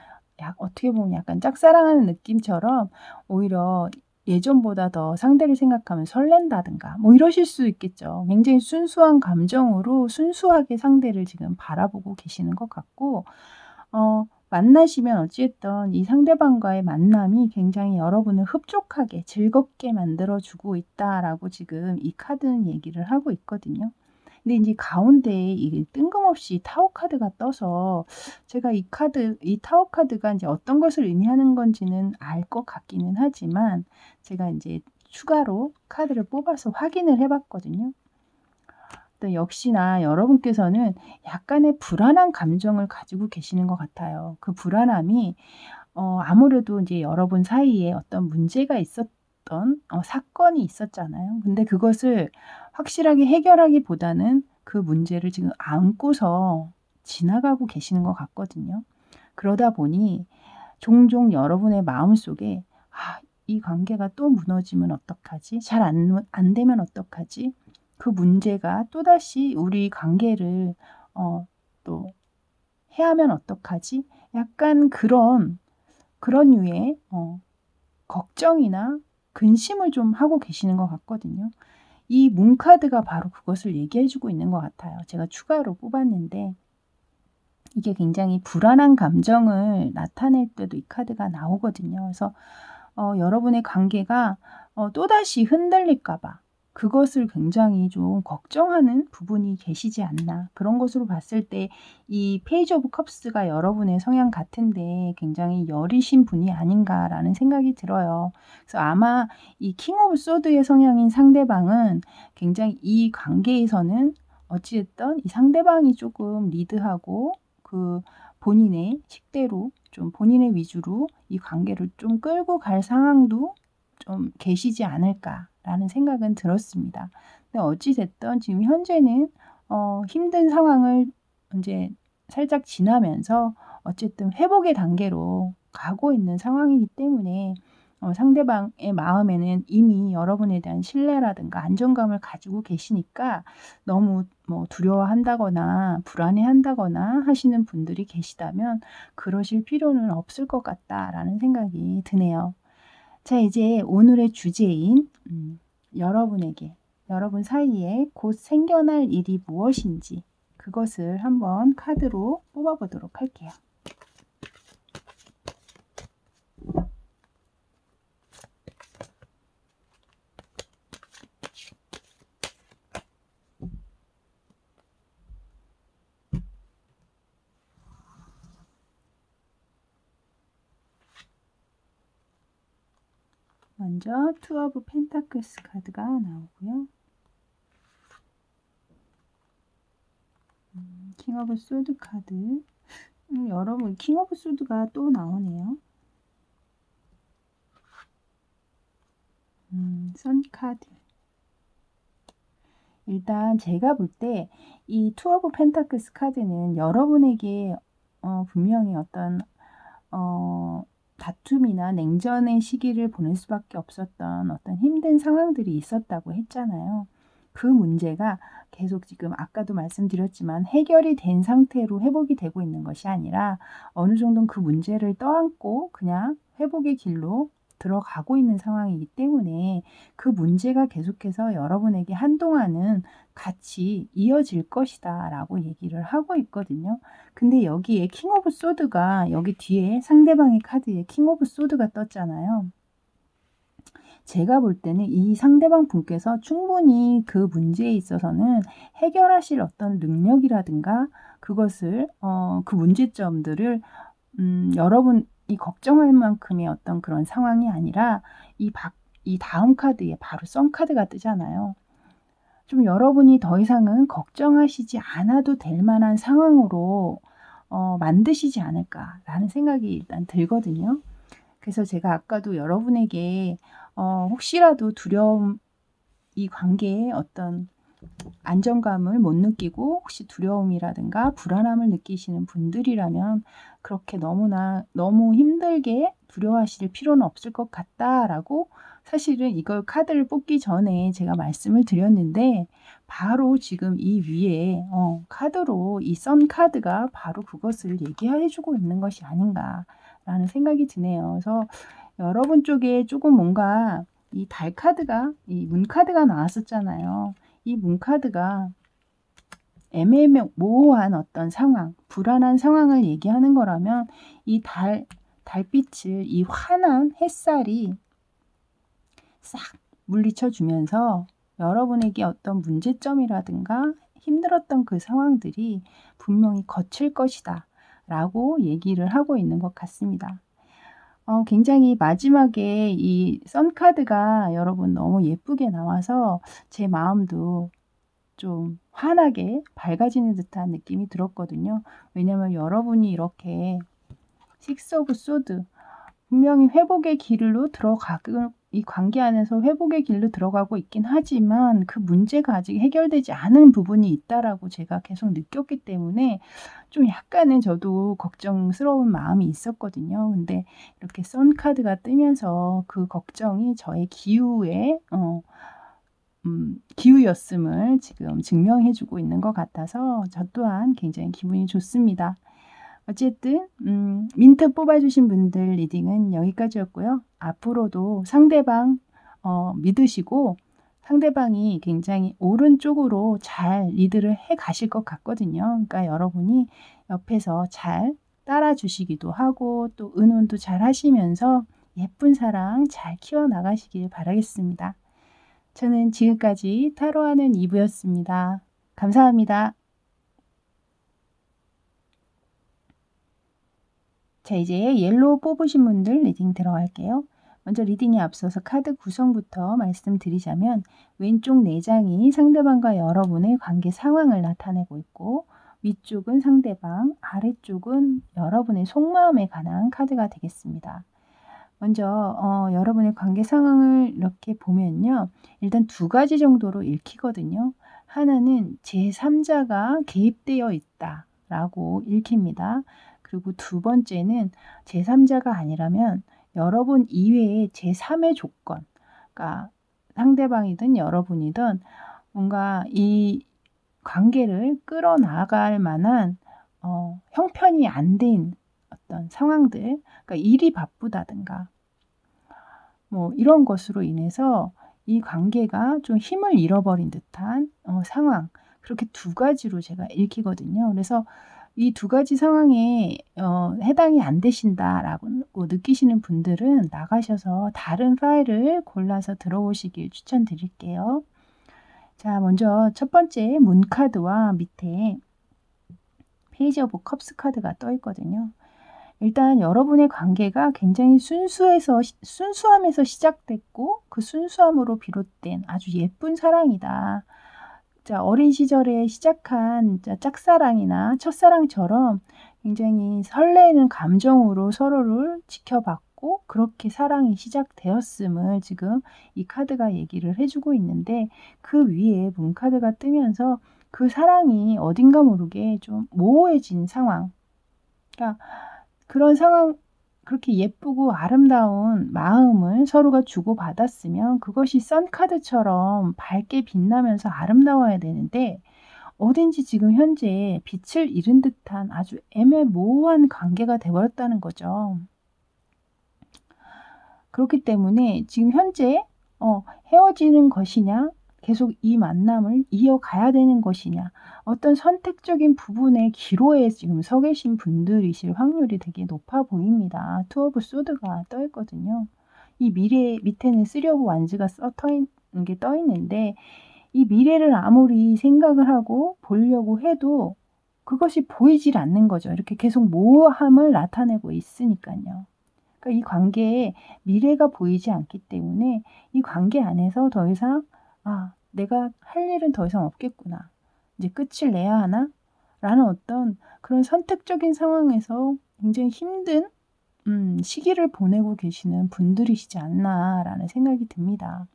어떻게 보면 약간 짝사랑하는 느낌처럼 오히려 예전보다 더 상대를 생각하면 설렌다든가 뭐 이러실 수 있겠죠. 굉장히 순수한 감정으로 순수하게 상대를 지금 바라보고 계시는 것 같고 만나시면 어찌됐든 이 상대방과의 만남이 굉장히 여러분을 흡족하게 즐겁게 만들어 주고 있다라고 지금 이 카드는 얘기를 하고 있거든요. 근데 인제 가운데에 이게 뜬금없이 타워 카드가 떠서 제가 이 타워 카드가 인제 어떤 것을 의미하는 건지는 알 것 같기는 하지만 제가 인제 추가로 카드를 뽑아서 확인을 해 봤거든요. 또 역시나 여러분께서는 약간의 불안한 감정을 가지고 계시는 것 같아요. 그 불안함이 아무래도 인제 여러분 사이에 어떤 문제가 있었던 사건이 있었잖아요. 근데 그것을 확실하게 해결하기보다는 그 문제를 지금 안고서 지나가고 계시는 것 같거든요. 그러다 보니 종종 여러분의 마음속에 '아 이 관계가 또 무너지면 어떡하지? 잘 안 되면 어떡하지? 그 문제가 또다시 우리 관계를 또 해하면 어떡하지?' 약간 그런 류의 걱정이나 근심을 좀 하고 계시는 것 같거든요. 이 문 카드가 바로 그것을 얘기해 주고 있는 것 같아요. 제가 추가로 뽑았는데 이게 굉장히 불안한 감정을 나타낼 때도 이 카드가 나오거든요. 그래서 여러분의 관계가 또다시 흔들릴까 봐 그것을 굉장히 좀 걱정하는 부분이 계시지 않나. 그런 것으로 봤을 때 이 페이지 오브 컵스가 여러분의 성향 같은데 굉장히 여리신 분이 아닌가라는 생각이 들어요. 그래서 아마 이 킹 오브 소드의 성향인 상대방은 굉장히 이 관계에서는 어찌 됐든 이 상대방이 조금 리드하고 그 본인의 식대로 좀 본인의 위주로 이 관계를 좀 끌고 갈 상황도 좀 계시지 않을까라는 생각은 들었습니다. 근데 어찌 됐든 지금 현재는 힘든 상황을 인제 살짝 지나면서 어쨌든 회복의 단계로 가고 있는 상황이기 때문에 상대방의 마음에는 이미 여러분에 대한 신뢰라든가 안정감을 가지고 계시니까 너무 뭐 두려워한다거나 불안해한다거나 하시는 분들이 계시다면 '그러실 필요는 없을 것 같다.'라는 생각이 드네요. 자 이제 오늘의 주제인 여러분에게 여러분 사이에 곧 생겨날 일이 무엇인지 그것을 한번 카드로 뽑아 보도록 할게요. 먼저 투 오브 펜타클스 카드가 나오고요. 킹 오브 소드 카드. 여러분 킹 오브 소드가 또 나오네요. 선 카드. 일단 제가 볼 때 이 투 오브 펜타클스 카드는 여러분에게 분명히 어떤 다툼이나 냉전의 시기를 보낼 수밖에 없었던 어떤 힘든 상황들이 있었다고 했잖아요. 그 문제가 계속 지금 아까도 말씀드렸지만 해결이 된 상태로 회복이 되고 있는 것이 아니라 어느 정도는 그 문제를 떠안고 그냥 회복의 길로 들어가고 있는 상황이기 때문에 그 문제가 계속해서 여러분에게 한동안은 같이 이어질 것이다라고 얘기를 하고 있거든요. 근데 여기에 킹 오브 소드가 여기 뒤에 상대방의 카드에 킹 오브 소드가 떴잖아요. 제가 볼 때는 이 상대방 분께서 충분히 그 문제에 있어서는 해결하실 어떤 능력이라든가 그것을 그 문제점들을 여러분이 걱정할 만큼의 어떤 그런 상황이 아니라 이 다음 카드에 바로 선 카드가 뜨잖아요. 좀 여러분이 더 이상은 걱정하시지 않아도 될 만한 상황으로 만드시지 않을까라는 생각이 일단 들거든요. 그래서 제가 아까도 여러분에게 혹시라도 두려움 이 관계에 어떤 안정감을 못 느끼고 혹시 두려움이라든가 불안함을 느끼시는 분들이라면 그렇게 너무 힘들게 두려워하실 필요는 없을 것 같다라고 사실은 이걸 카드를 뽑기 전에 제가 말씀을 드렸는데 바로 지금 이 위에 카드로 이 선 카드가 바로 그것을 얘기해 주고 있는 것이 아닌가 라는 생각이 드네요. 그래서 여러분 쪽에 조금 뭔가 이 달 카드가, 이 문 카드가 나왔었잖아요. 이 문 카드가 애매모호한 어떤 상황, 불안한 상황을 얘기하는 거라면 이 달빛을, 이 환한 햇살이 싹 물리쳐 주면서 여러분에게 어떤 문제점이라든가 힘들었던 그 상황들이 분명히 거칠 것이다 라고 얘기를 하고 있는 것 같습니다. 굉장히 마지막에 이 선카드가 여러분 너무 예쁘게 나와서 제 마음도 좀 환하게 밝아지는 듯한 느낌이 들었거든요. 왜냐면 여러분이 이렇게 식스 오브 소드, 분명히 회복의 길로 들어가고, 이 관계 안에서 회복의 길로 들어가고 있긴 하지만 그 문제가 아직 해결되지 않은 부분이 있다라고 제가 계속 느꼈기 때문에 좀 약간은 저도 걱정스러운 마음이 있었거든요. 근데 이렇게 선카드가 뜨면서 그 걱정이 저의 기우였음을 지금 증명해주고 있는 것 같아서 저 또한 굉장히 기분이 좋습니다. 어쨌든 민트 뽑아주신 분들 리딩은 여기까지였고요. 앞으로도 상대방 믿으시고 상대방이 굉장히 오른쪽으로 잘 리드를 해 가실 것 같거든요. 그러니까 여러분이 옆에서 잘 따라주시기도 하고 또 의논도 잘 하시면서 예쁜 사랑 잘 키워나가시길 바라겠습니다. 저는 지금까지 타로하는 이브였습니다. 감사합니다. 자, 이제 옐로우 뽑으신 분들 리딩 들어갈게요. 먼저 리딩에 앞서서 카드 구성부터 말씀드리자면 왼쪽 4장이 상대방과 여러분의 관계 상황을 나타내고 있고 위쪽은 상대방, 아래쪽은 여러분의 속마음에 관한 카드가 되겠습니다. 먼저 여러분의 관계 상황을 이렇게 보면요. 일단 2가지 정도로 읽히거든요. 하나는 제3자가 개입되어 있다라고 읽힙니다. 그리고 2번째는 제3자가 아니라면 여러분 이외의 제3의 조건, 그러니까 상대방이든 여러분이든 뭔가 이 관계를 끌어나갈 만한 형편이 안 된 어떤 상황들, 그러니까 일이 바쁘다든가 뭐 이런 것으로 인해서 이 관계가 좀 힘을 잃어버린 듯한 상황, 그렇게 2가지로 제가 읽히거든요. 그래서 이 2가지 상황에 해당이 안 되신다라고 느끼시는 분들은 나가셔서 다른 파일을 골라서 들어오시길 추천드릴게요. 자, 먼저 첫 번째 문 카드와 밑에 페이지 오브 컵스 카드가 떠 있거든요. 일단 여러분의 관계가 굉장히 순수함에서 시작됐고 그 순수함으로 비롯된 아주 예쁜 사랑이다. 자, 어린 시절에 시작한 짝사랑이나 첫사랑처럼 굉장히 설레는 감정으로 서로를 지켜봤고 그렇게 사랑이 시작되었음을 지금 이 카드가 얘기를 해주고 있는데 그 위에 문카드가 뜨면서 그 사랑이 어딘가 모르게 좀 모호해진 상황, 그러니까 그런 상황, 그렇게 예쁘고 아름다운 마음을 서로가 주고받았으면 그것이 선카드처럼 밝게 빛나면서 아름다워야 되는데 어딘지 지금 현재 빛을 잃은 듯한 아주 애매모호한 관계가 되어버렸다는 거죠. 그렇기 때문에 지금 현재 헤어지는 것이냐, 계속 이 만남을 이어가야 되는 것이냐, 어떤 선택적인 부분의 기로에 지금 서 계신 분들이실 확률이 되게 높아 보입니다. 투 오브 소드가 떠 있거든요. 이 미래 밑에는 쓰리 오브 완즈가 떠 있는데 이 미래를 아무리 생각을 하고 보려고 해도 그것이 보이질 않는 거죠. 이렇게 계속 모호함을 나타내고 있으니까요. 그러니까 이 관계에 미래가 보이지 않기 때문에 이 관계 안에서 더 이상 내가 할 일은 더 이상 없겠구나. 이제 끝을 내야 하나? 라는 어떤 그런 선택적인 상황에서 굉장히 힘든 시기를 보내고 계시는 분들이시지 않나라는 생각이 듭니다.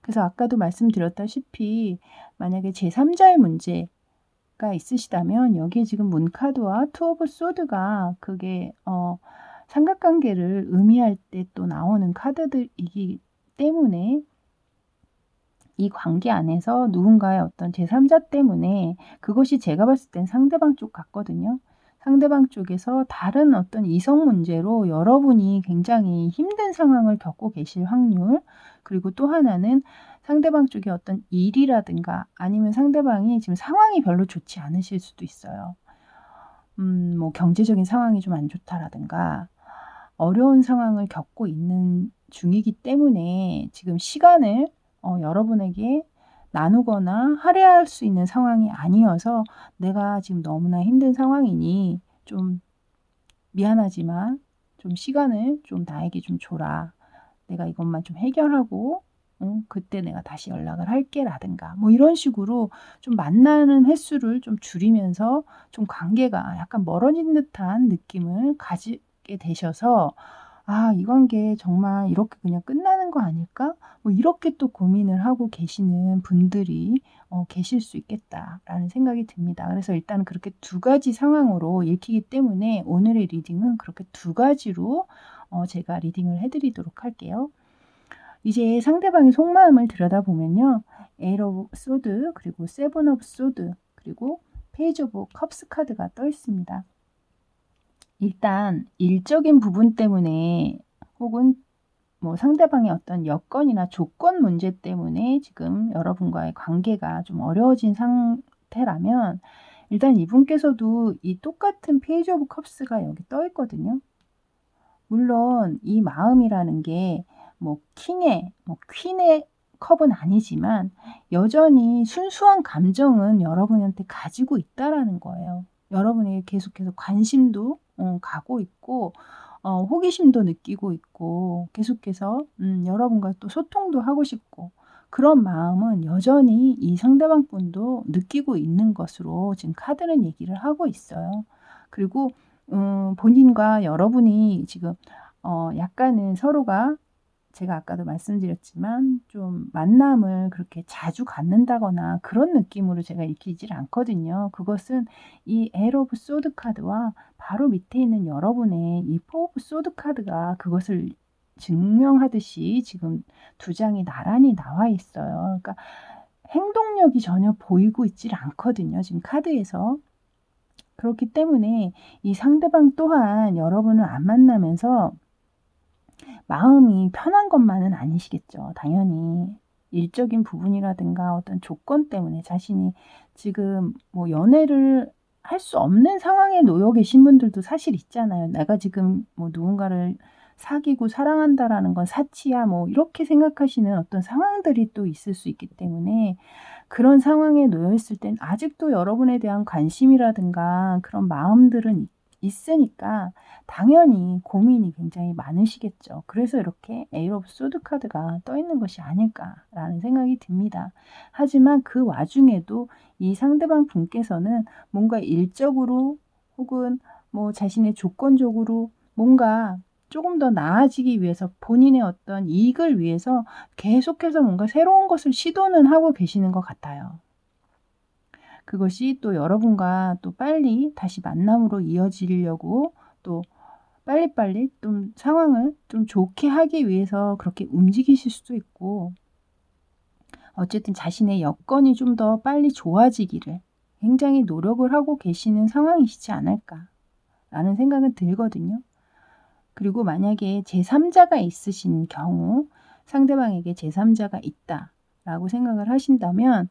그래서 아까도 말씀드렸다시피 만약에 제3자의 문제가 있으시다면 여기에 지금 문카드와 투 오브 소드가 그게 삼각관계를 의미할 때 또 나오는 카드들이기 때문에 이 관계 안에서 누군가의 어떤 제3자 때문에 그것이 제가 봤을 땐 상대방 쪽 같거든요. 상대방 쪽에서 다른 어떤 이성 문제로 여러분이 굉장히 힘든 상황을 겪고 계실 확률, 그리고 또 하나는 상대방 쪽에 어떤 일이라든가 아니면 상대방이 지금 상황이 별로 좋지 않으실 수도 있어요. 뭐 경제적인 상황이 좀 안 좋다라든가 어려운 상황을 겪고 있는 중이기 때문에 지금 시간을 여러분에게 나누거나 할애할 수 있는 상황이 아니어서 "내가 지금 너무나 힘든 상황이니 좀 미안하지만 좀 시간을 좀 나에게 좀 줘라. 내가 이것만 좀 해결하고 그때 내가 다시 연락을 할게."라든가 뭐 이런 식으로 좀 만나는 횟수를 좀 줄이면서 좀 관계가 약간 멀어진 듯한 느낌을 가지게 되셔서 '아 이 관계 정말 이렇게 그냥 끝나는 거 아닐까?' 뭐 이렇게 또 고민을 하고 계시는 분들이 계실 수 있겠다라는 생각이 듭니다. 그래서 일단 그렇게 두 가지 상황으로 읽히기 때문에 오늘의 리딩은 그렇게 두 가지로 제가 리딩을 해 드리도록 할게요. 이제 상대방의 속마음을 들여다보면요. 에잇 오브 소드 그리고 세븐 오브 소드 그리고 페이지 오브 컵스 카드가 떠 있습니다. 일단 일적인 부분 때문에 혹은 뭐 상대방의 어떤 여건이나 조건 문제 때문에 지금 여러분과의 관계가 좀 어려워진 상태라면 일단 이분께서도 이 똑같은 페이지 오브 컵스가 여기 떠 있거든요. 물론 이 마음이라는 게 뭐 킹의 뭐 퀸의 컵은 아니지만 여전히 순수한 감정은 여러분한테 가지고 있다라는 거예요. 여러분에게 계속해서 관심도 가고 있고 호기심도 느끼고 있고 계속해서 여러분과 또 소통도 하고 싶고 그런 마음은 여전히 이 상대방 분도 느끼고 있는 것으로 지금 카드는 얘기를 하고 있어요. 그리고 본인과 여러분이 지금 약간은 서로가 제가 아까도 말씀드렸지만 좀 만남을 그렇게 자주 갖는다거나 그런 느낌으로 제가 읽히질 않거든요. 그것은 이 에잇 오브 소드 카드와 바로 밑에 있는 여러분의 이 포 오브 소드 카드가 그것을 증명하듯이 지금 두 장이 나란히 나와 있어요. 그러니까 행동력이 전혀 보이고 있질 않거든요, 지금 카드에서. 그렇기 때문에 이 상대방 또한 여러분을 안 만나면서 마음이 편한 것만은 아니시겠죠. 당연히 일적인 부분이라든가 어떤 조건 때문에 자신이 지금 뭐 연애를 할 수 없는 상황에 놓여 계신 분들도 사실 있잖아요. '내가 지금 뭐 누군가를 사귀고 사랑한다.'라는 건 사치야 뭐 이렇게 생각하시는 어떤 상황들이 또 있을 수 있기 때문에 그런 상황에 놓여 있을 땐 아직도 여러분에 대한 관심이라든가 그런 마음들은 있으니까 당연히 고민이 굉장히 많으시겠죠. 그래서 이렇게 에잇 오브 소드 카드가 떠 있는 것이 아닐까라는 생각이 듭니다. 하지만 그 와중에도 이 상대방 분께서는 뭔가 일적으로 혹은 뭐 자신의 조건적으로 뭔가 조금 더 나아지기 위해서 본인의 어떤 이익을 위해서 계속해서 뭔가 새로운 것을 시도는 하고 계시는 것 같아요. 그것이 또 여러분과 또 빨리 다시 만남으로 이어지려고 또 빨리빨리 좀 상황을 좀 좋게 하기 위해서 그렇게 움직이실 수도 있고 어쨌든 자신의 여건이 좀 더 빨리 좋아지기를 굉장히 노력을 하고 계시는 상황이시지 않을까라는 생각은 들거든요. 그리고 만약에 제3자가 있으신 경우 상대방에게 제3자가 있다라고 생각을 하신다면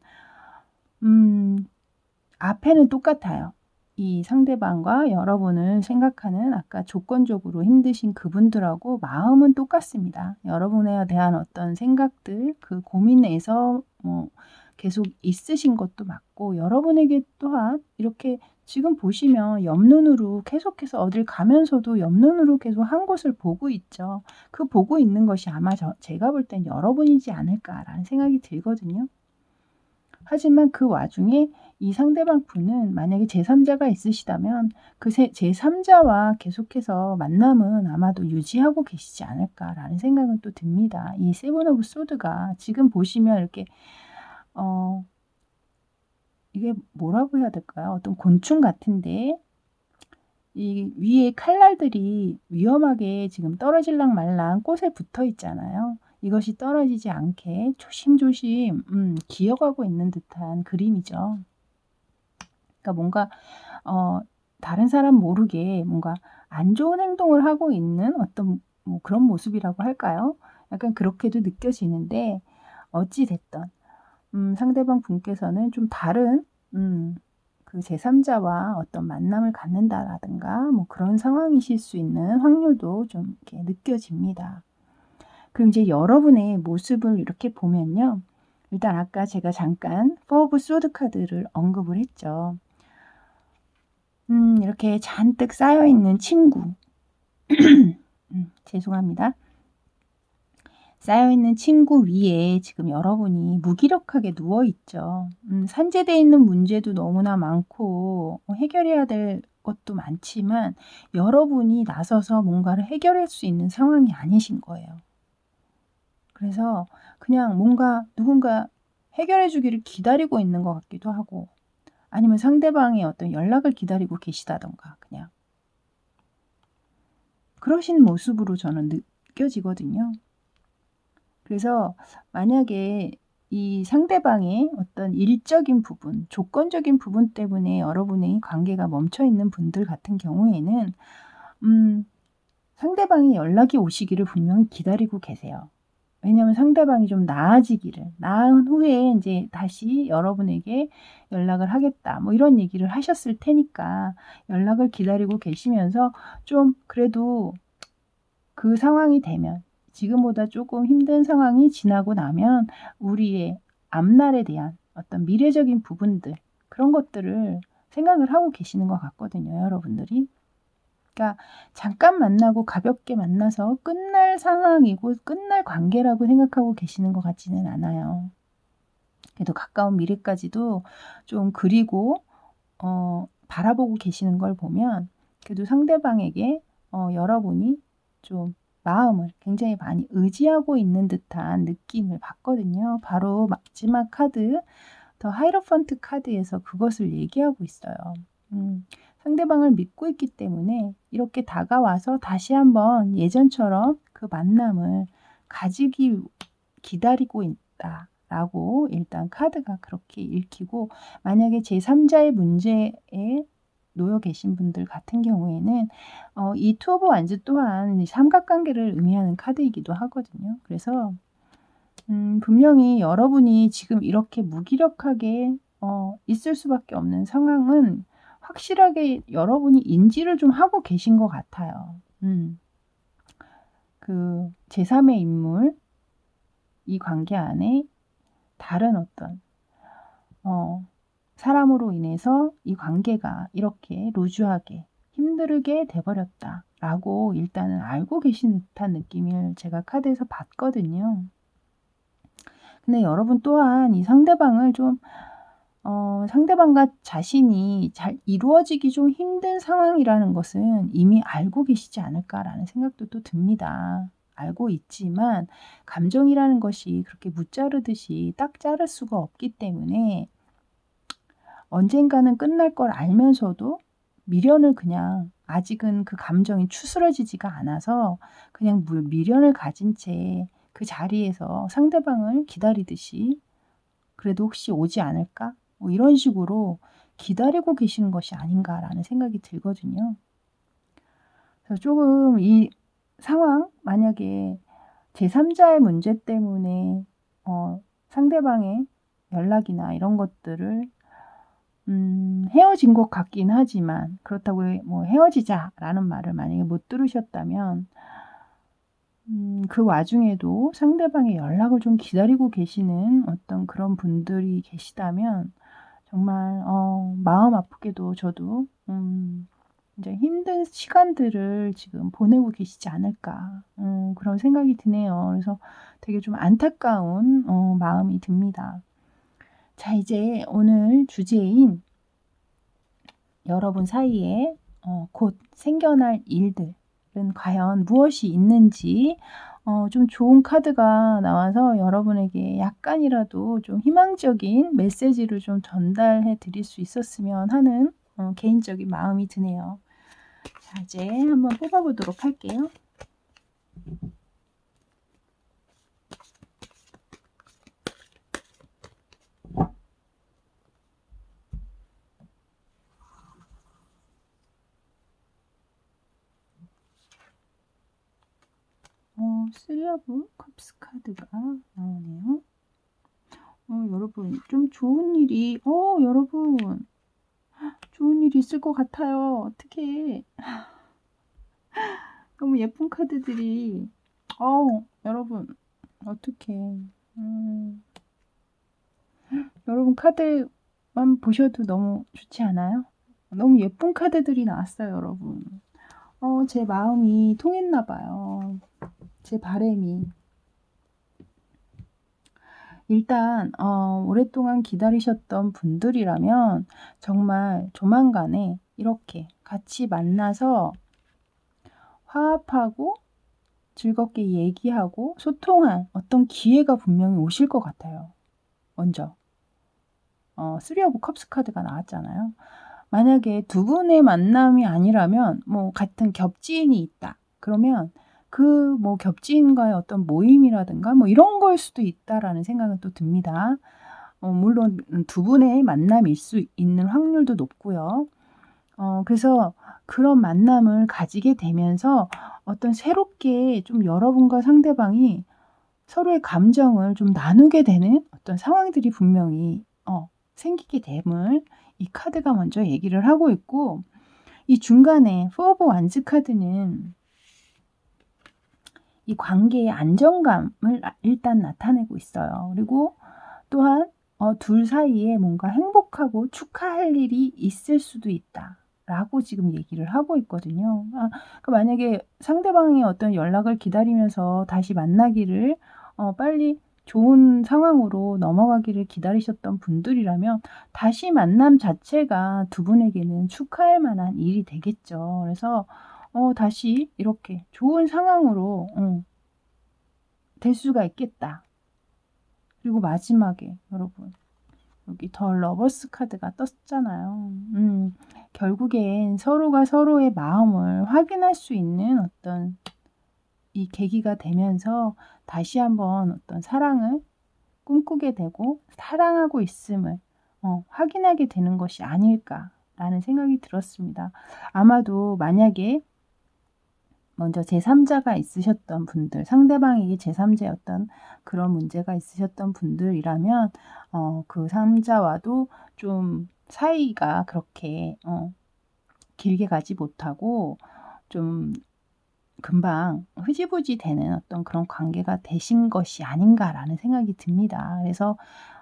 앞에는 똑같아요. 이 상대방과 여러분을 생각하는 아까 조건적으로 힘드신 그분들하고 마음은 똑같습니다. 여러분에 대한 어떤 생각들, 그 고민에서 뭐 계속 있으신 것도 맞고 여러분에게 또한 이렇게 지금 보시면 옆눈으로 계속해서 어딜 가면서도 옆눈으로 계속 한 곳을 보고 있죠. 그 보고 있는 것이 아마 제가 볼 땐 여러분이지 않을까라는 생각이 들거든요. 하지만 그 와중에 이 상대방 분은 만약에 제3자가 있으시다면 그 제3자와 계속해서 만남은 아마도 유지하고 계시지 않을까라는 생각은 또 듭니다. 이 세븐 오브 소드가 지금 보시면 이렇게 어 이게 뭐라고 해야 될까요? 어떤 곤충 같은데 이 위에 칼날들이 위험하게 지금 떨어질랑 말랑 꽃에 붙어 있잖아요. 이것이 떨어지지 않게 조심조심 기어가고 있는 듯한 그림이죠. 그러니까 뭔가 어 다른 사람 모르게 뭔가 안 좋은 행동을 하고 있는 어떤 뭐 그런 모습이라고 할까요? 약간 그렇게도 느껴지는데 어찌 됐든 상대방 분께서는 좀 다른 그 제3자와 어떤 만남을 갖는다라든가 뭐 그런 상황이실 수 있는 확률도 좀 이렇게 느껴집니다. 그럼 이제 여러분의 모습을 이렇게 보면요. 일단 아까 제가 잠깐 4 오브 소드 카드를 언급을 했죠. 이렇게 잔뜩 쌓여 있는 침구. 죄송합니다. 쌓여 있는 침구 위에 지금 여러분이 무기력하게 누워 있죠. 산재되어 있는 문제도 너무나 많고 해결해야 될 것도 많지만 여러분이 나서서 뭔가를 해결할 수 있는 상황이 아니신 거예요. 그래서 그냥 뭔가 누군가 해결해 주기를 기다리고 있는 것 같기도 하고 아니면 상대방의 어떤 연락을 기다리고 계시다던가 그냥 그러신 모습으로 저는 느껴지거든요. 그래서 만약에 이 상대방의 어떤 일적인 부분, 조건적인 부분 때문에 여러분의 관계가 멈춰 있는 분들 같은 경우에는 상대방의 연락이 오시기를 분명히 기다리고 계세요. 왜냐하면 상대방이 좀 나아지기를, 나은 후에 이제 다시 여러분에게 연락을 하겠다, 뭐 이런 얘기를 하셨을 테니까 연락을 기다리고 계시면서 좀 그래도 그 상황이 되면 지금보다 조금 힘든 상황이 지나고 나면 우리의 앞날에 대한 어떤 미래적인 부분들 그런 것들을 생각을 하고 계시는 것 같거든요, 여러분들이. 그러니까 잠깐 만나고 가볍게 만나서 끝날 상황이고 끝날 관계라고 생각하고 계시는 것 같지는 않아요. 그래도 가까운 미래까지도 좀 그리고 바라보고 계시는 걸 보면 그래도 상대방에게 여러분이 좀 마음을 굉장히 많이 의지하고 있는 듯한 느낌을 받거든요. 바로 마지막 카드, 더 하이로펀트 카드에서 그것을 얘기하고 있어요. 상대방을 믿고 있기 때문에 이렇게 다가와서 다시 한번 예전처럼 그 만남을 가지기 기다리고 있다라고 일단 카드가 그렇게 읽히고 만약에 제3자의 문제에 놓여 계신 분들 같은 경우에는 이 투 오브 완즈 또한 삼각관계를 의미하는 카드이기도 하거든요. 그래서 분명히 여러분이 지금 이렇게 무기력하게 있을 수밖에 없는 상황은 확실하게 여러분이 인지를 좀 하고 계신 것 같아요. 그 제3의 인물, 이 관계 안에 다른 어떤 사람으로 인해서 이 관계가 이렇게 루즈하게 힘들게 돼버렸다라고 일단은 알고 계신 듯한 느낌을 제가 카드에서 받거든요. 근데 여러분 또한 이 상대방을 좀 상대방과 자신이 잘 이루어지기 좀 힘든 상황이라는 것은 이미 알고 계시지 않을까라는 생각도 또 듭니다. 알고 있지만 감정이라는 것이 그렇게 무자르듯이 딱 자를 수가 없기 때문에 언젠가는 끝날 걸 알면서도 미련을 그냥 아직은 그 감정이 추스러지지가 않아서 그냥 미련을 가진 채 그 자리에서 상대방을 기다리듯이 그래도 혹시 오지 않을까? 뭐 이런 식으로 기다리고 계시는 것이 아닌가라는 생각이 들거든요. 그래서 조금 이 상황, 만약에 제3자의 문제 때문에 상대방의 연락이나 이런 것들을 헤어진 것 같긴 하지만 그렇다고 뭐 헤어지자라는 말을 만약에 못 들으셨다면 그 와중에도 상대방의 연락을 좀 기다리고 계시는 어떤 그런 분들이 계시다면 정말 마음 아프게도 저도 이제 힘든 시간들을 지금 보내고 계시지 않을까 그런 생각이 드네요. 그래서 되게 좀 안타까운 마음이 듭니다. 자, 이제 오늘 주제인 여러분 사이에 곧 생겨날 일들은 과연 무엇이 있는지 좀 좋은 카드가 나와서 여러분에게 약간이라도 좀 희망적인 메시지를 좀 전달해 드릴 수 있었으면 하는 개인적인 마음이 드네요. 자, 이제 한번 뽑아보도록 할게요. 쓰리 오브 컵스 카드가 나오네요. 여러분 좀 좋은 일이 여러분 좋은 일이 있을 것 같아요. 어떡해. 너무 예쁜 카드들이 여러분 어떡해. 여러분 카드만 보셔도 너무 좋지 않아요? 너무 예쁜 카드들이 나왔어요, 여러분. 제 마음이 통했나 봐요. 제 바람이. 일단 오랫동안 기다리셨던 분들이라면 정말 조만간에 이렇게 같이 만나서 화합하고 즐겁게 얘기하고 소통할 어떤 기회가 분명히 오실 것 같아요. 먼저 쓰리 오브 컵스 카드가 나왔잖아요. 만약에 두 분의 만남이 아니라면 뭐 같은 겹지인이 있다. 그러면 그 뭐 겹지인과의 어떤 모임이라든가 뭐 이런 걸 수도 있다라는 생각은 또 듭니다. 물론 두 분의 만남일 수 있는 확률도 높고요. 그래서 그런 만남을 가지게 되면서 어떤 새롭게 좀 여러분과 상대방이 서로의 감정을 좀 나누게 되는 어떤 상황들이 분명히 생기게 됨을 이 카드가 먼저 얘기를 하고 있고, 이 중간에 포 오브 완즈 카드는 이 관계의 안정감을 일단 나타내고 있어요. 그리고 또한 둘 사이에 뭔가 행복하고 축하할 일이 있을 수도 있다 라고 지금 얘기를 하고 있거든요. 그러니까 만약에 상대방의 어떤 연락을 기다리면서 다시 만나기를 빨리 좋은 상황으로 넘어가기를 기다리셨던 분들이라면 다시 만남 자체가 두 분에게는 축하할 만한 일이 되겠죠. 그래서 다시 이렇게 좋은 상황으로 될 수가 있겠다. 그리고 마지막에 여러분 여기 더 러버스 카드가 떴잖아요. 결국엔 서로가 서로의 마음을 확인할 수 있는 어떤 이 계기가 되면서 다시 한번 어떤 사랑을 꿈꾸게 되고 사랑하고 있음을 확인하게 되는 것이 아닐까라는 생각이 들었습니다. 아마도 만약에 먼저 제3자가 있으셨던 분들, 상대방에게 제3자의 어떤 그런 문제가 있으셨던 분들이라면 그 3자와도 좀 사이가 그렇게 길게 가지 못하고 좀 금방 흐지부지 되는 어떤 그런 관계가 되신 것이 아닌가라는 생각이 듭니다. 그래서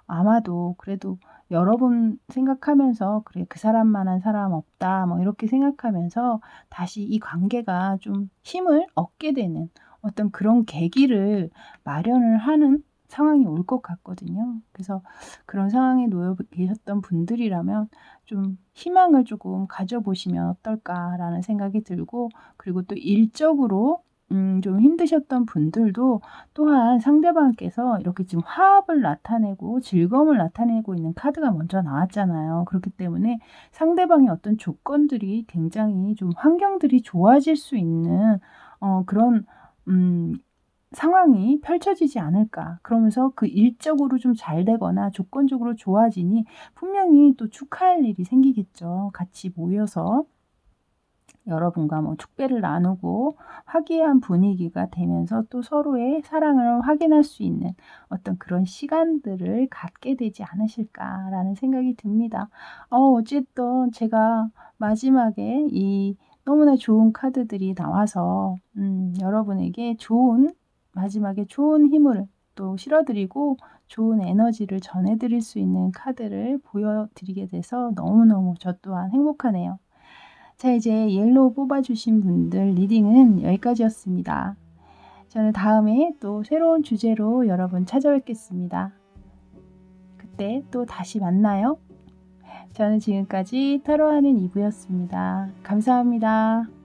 아마도 그래도 여러분 생각하면서 그래 그 사람만한 사람 없다 뭐 이렇게 생각하면서 다시 이 관계가 좀 힘을 얻게 되는 어떤 그런 계기를 마련을 하는 상황이 올 것 같거든요. 그래서 그런 상황에 놓여 계셨던 분들이라면 좀 희망을 조금 가져보시면 어떨까라는 생각이 들고, 그리고 또 일적으로 좀 힘드셨던 분들도 또한 상대방께서 이렇게 지금 화합을 나타내고 즐거움을 나타내고 있는 카드가 먼저 나왔잖아요. 그렇기 때문에 상대방의 어떤 조건들이 굉장히 좀 환경들이 좋아질 수 있는 그런 상황이 펼쳐지지 않을까. 그러면서 그 일적으로 좀 잘 되거나 조건적으로 좋아지니 분명히 또 축하할 일이 생기겠죠. 같이 모여서 여러분과 뭐 축배를 나누고 화기애애한 분위기가 되면서 또 서로의 사랑을 확인할 수 있는 어떤 그런 시간들을 갖게 되지 않으실까라는 생각이 듭니다. 어쨌든 제가 마지막에 이 너무나 좋은 카드들이 나와서 여러분에게 마지막에 좋은 힘을 또 실어드리고 좋은 에너지를 전해드릴 수 있는 카드를 보여드리게 돼서 너무너무 저 또한 행복하네요. 자, 이제 옐로우 뽑아주신 분들 리딩은 여기까지였습니다. 저는 다음에 또 새로운 주제로 여러분 찾아뵙겠습니다. 그때 또 다시 만나요. 저는 지금까지 타로하는 이브였습니다. 감사합니다.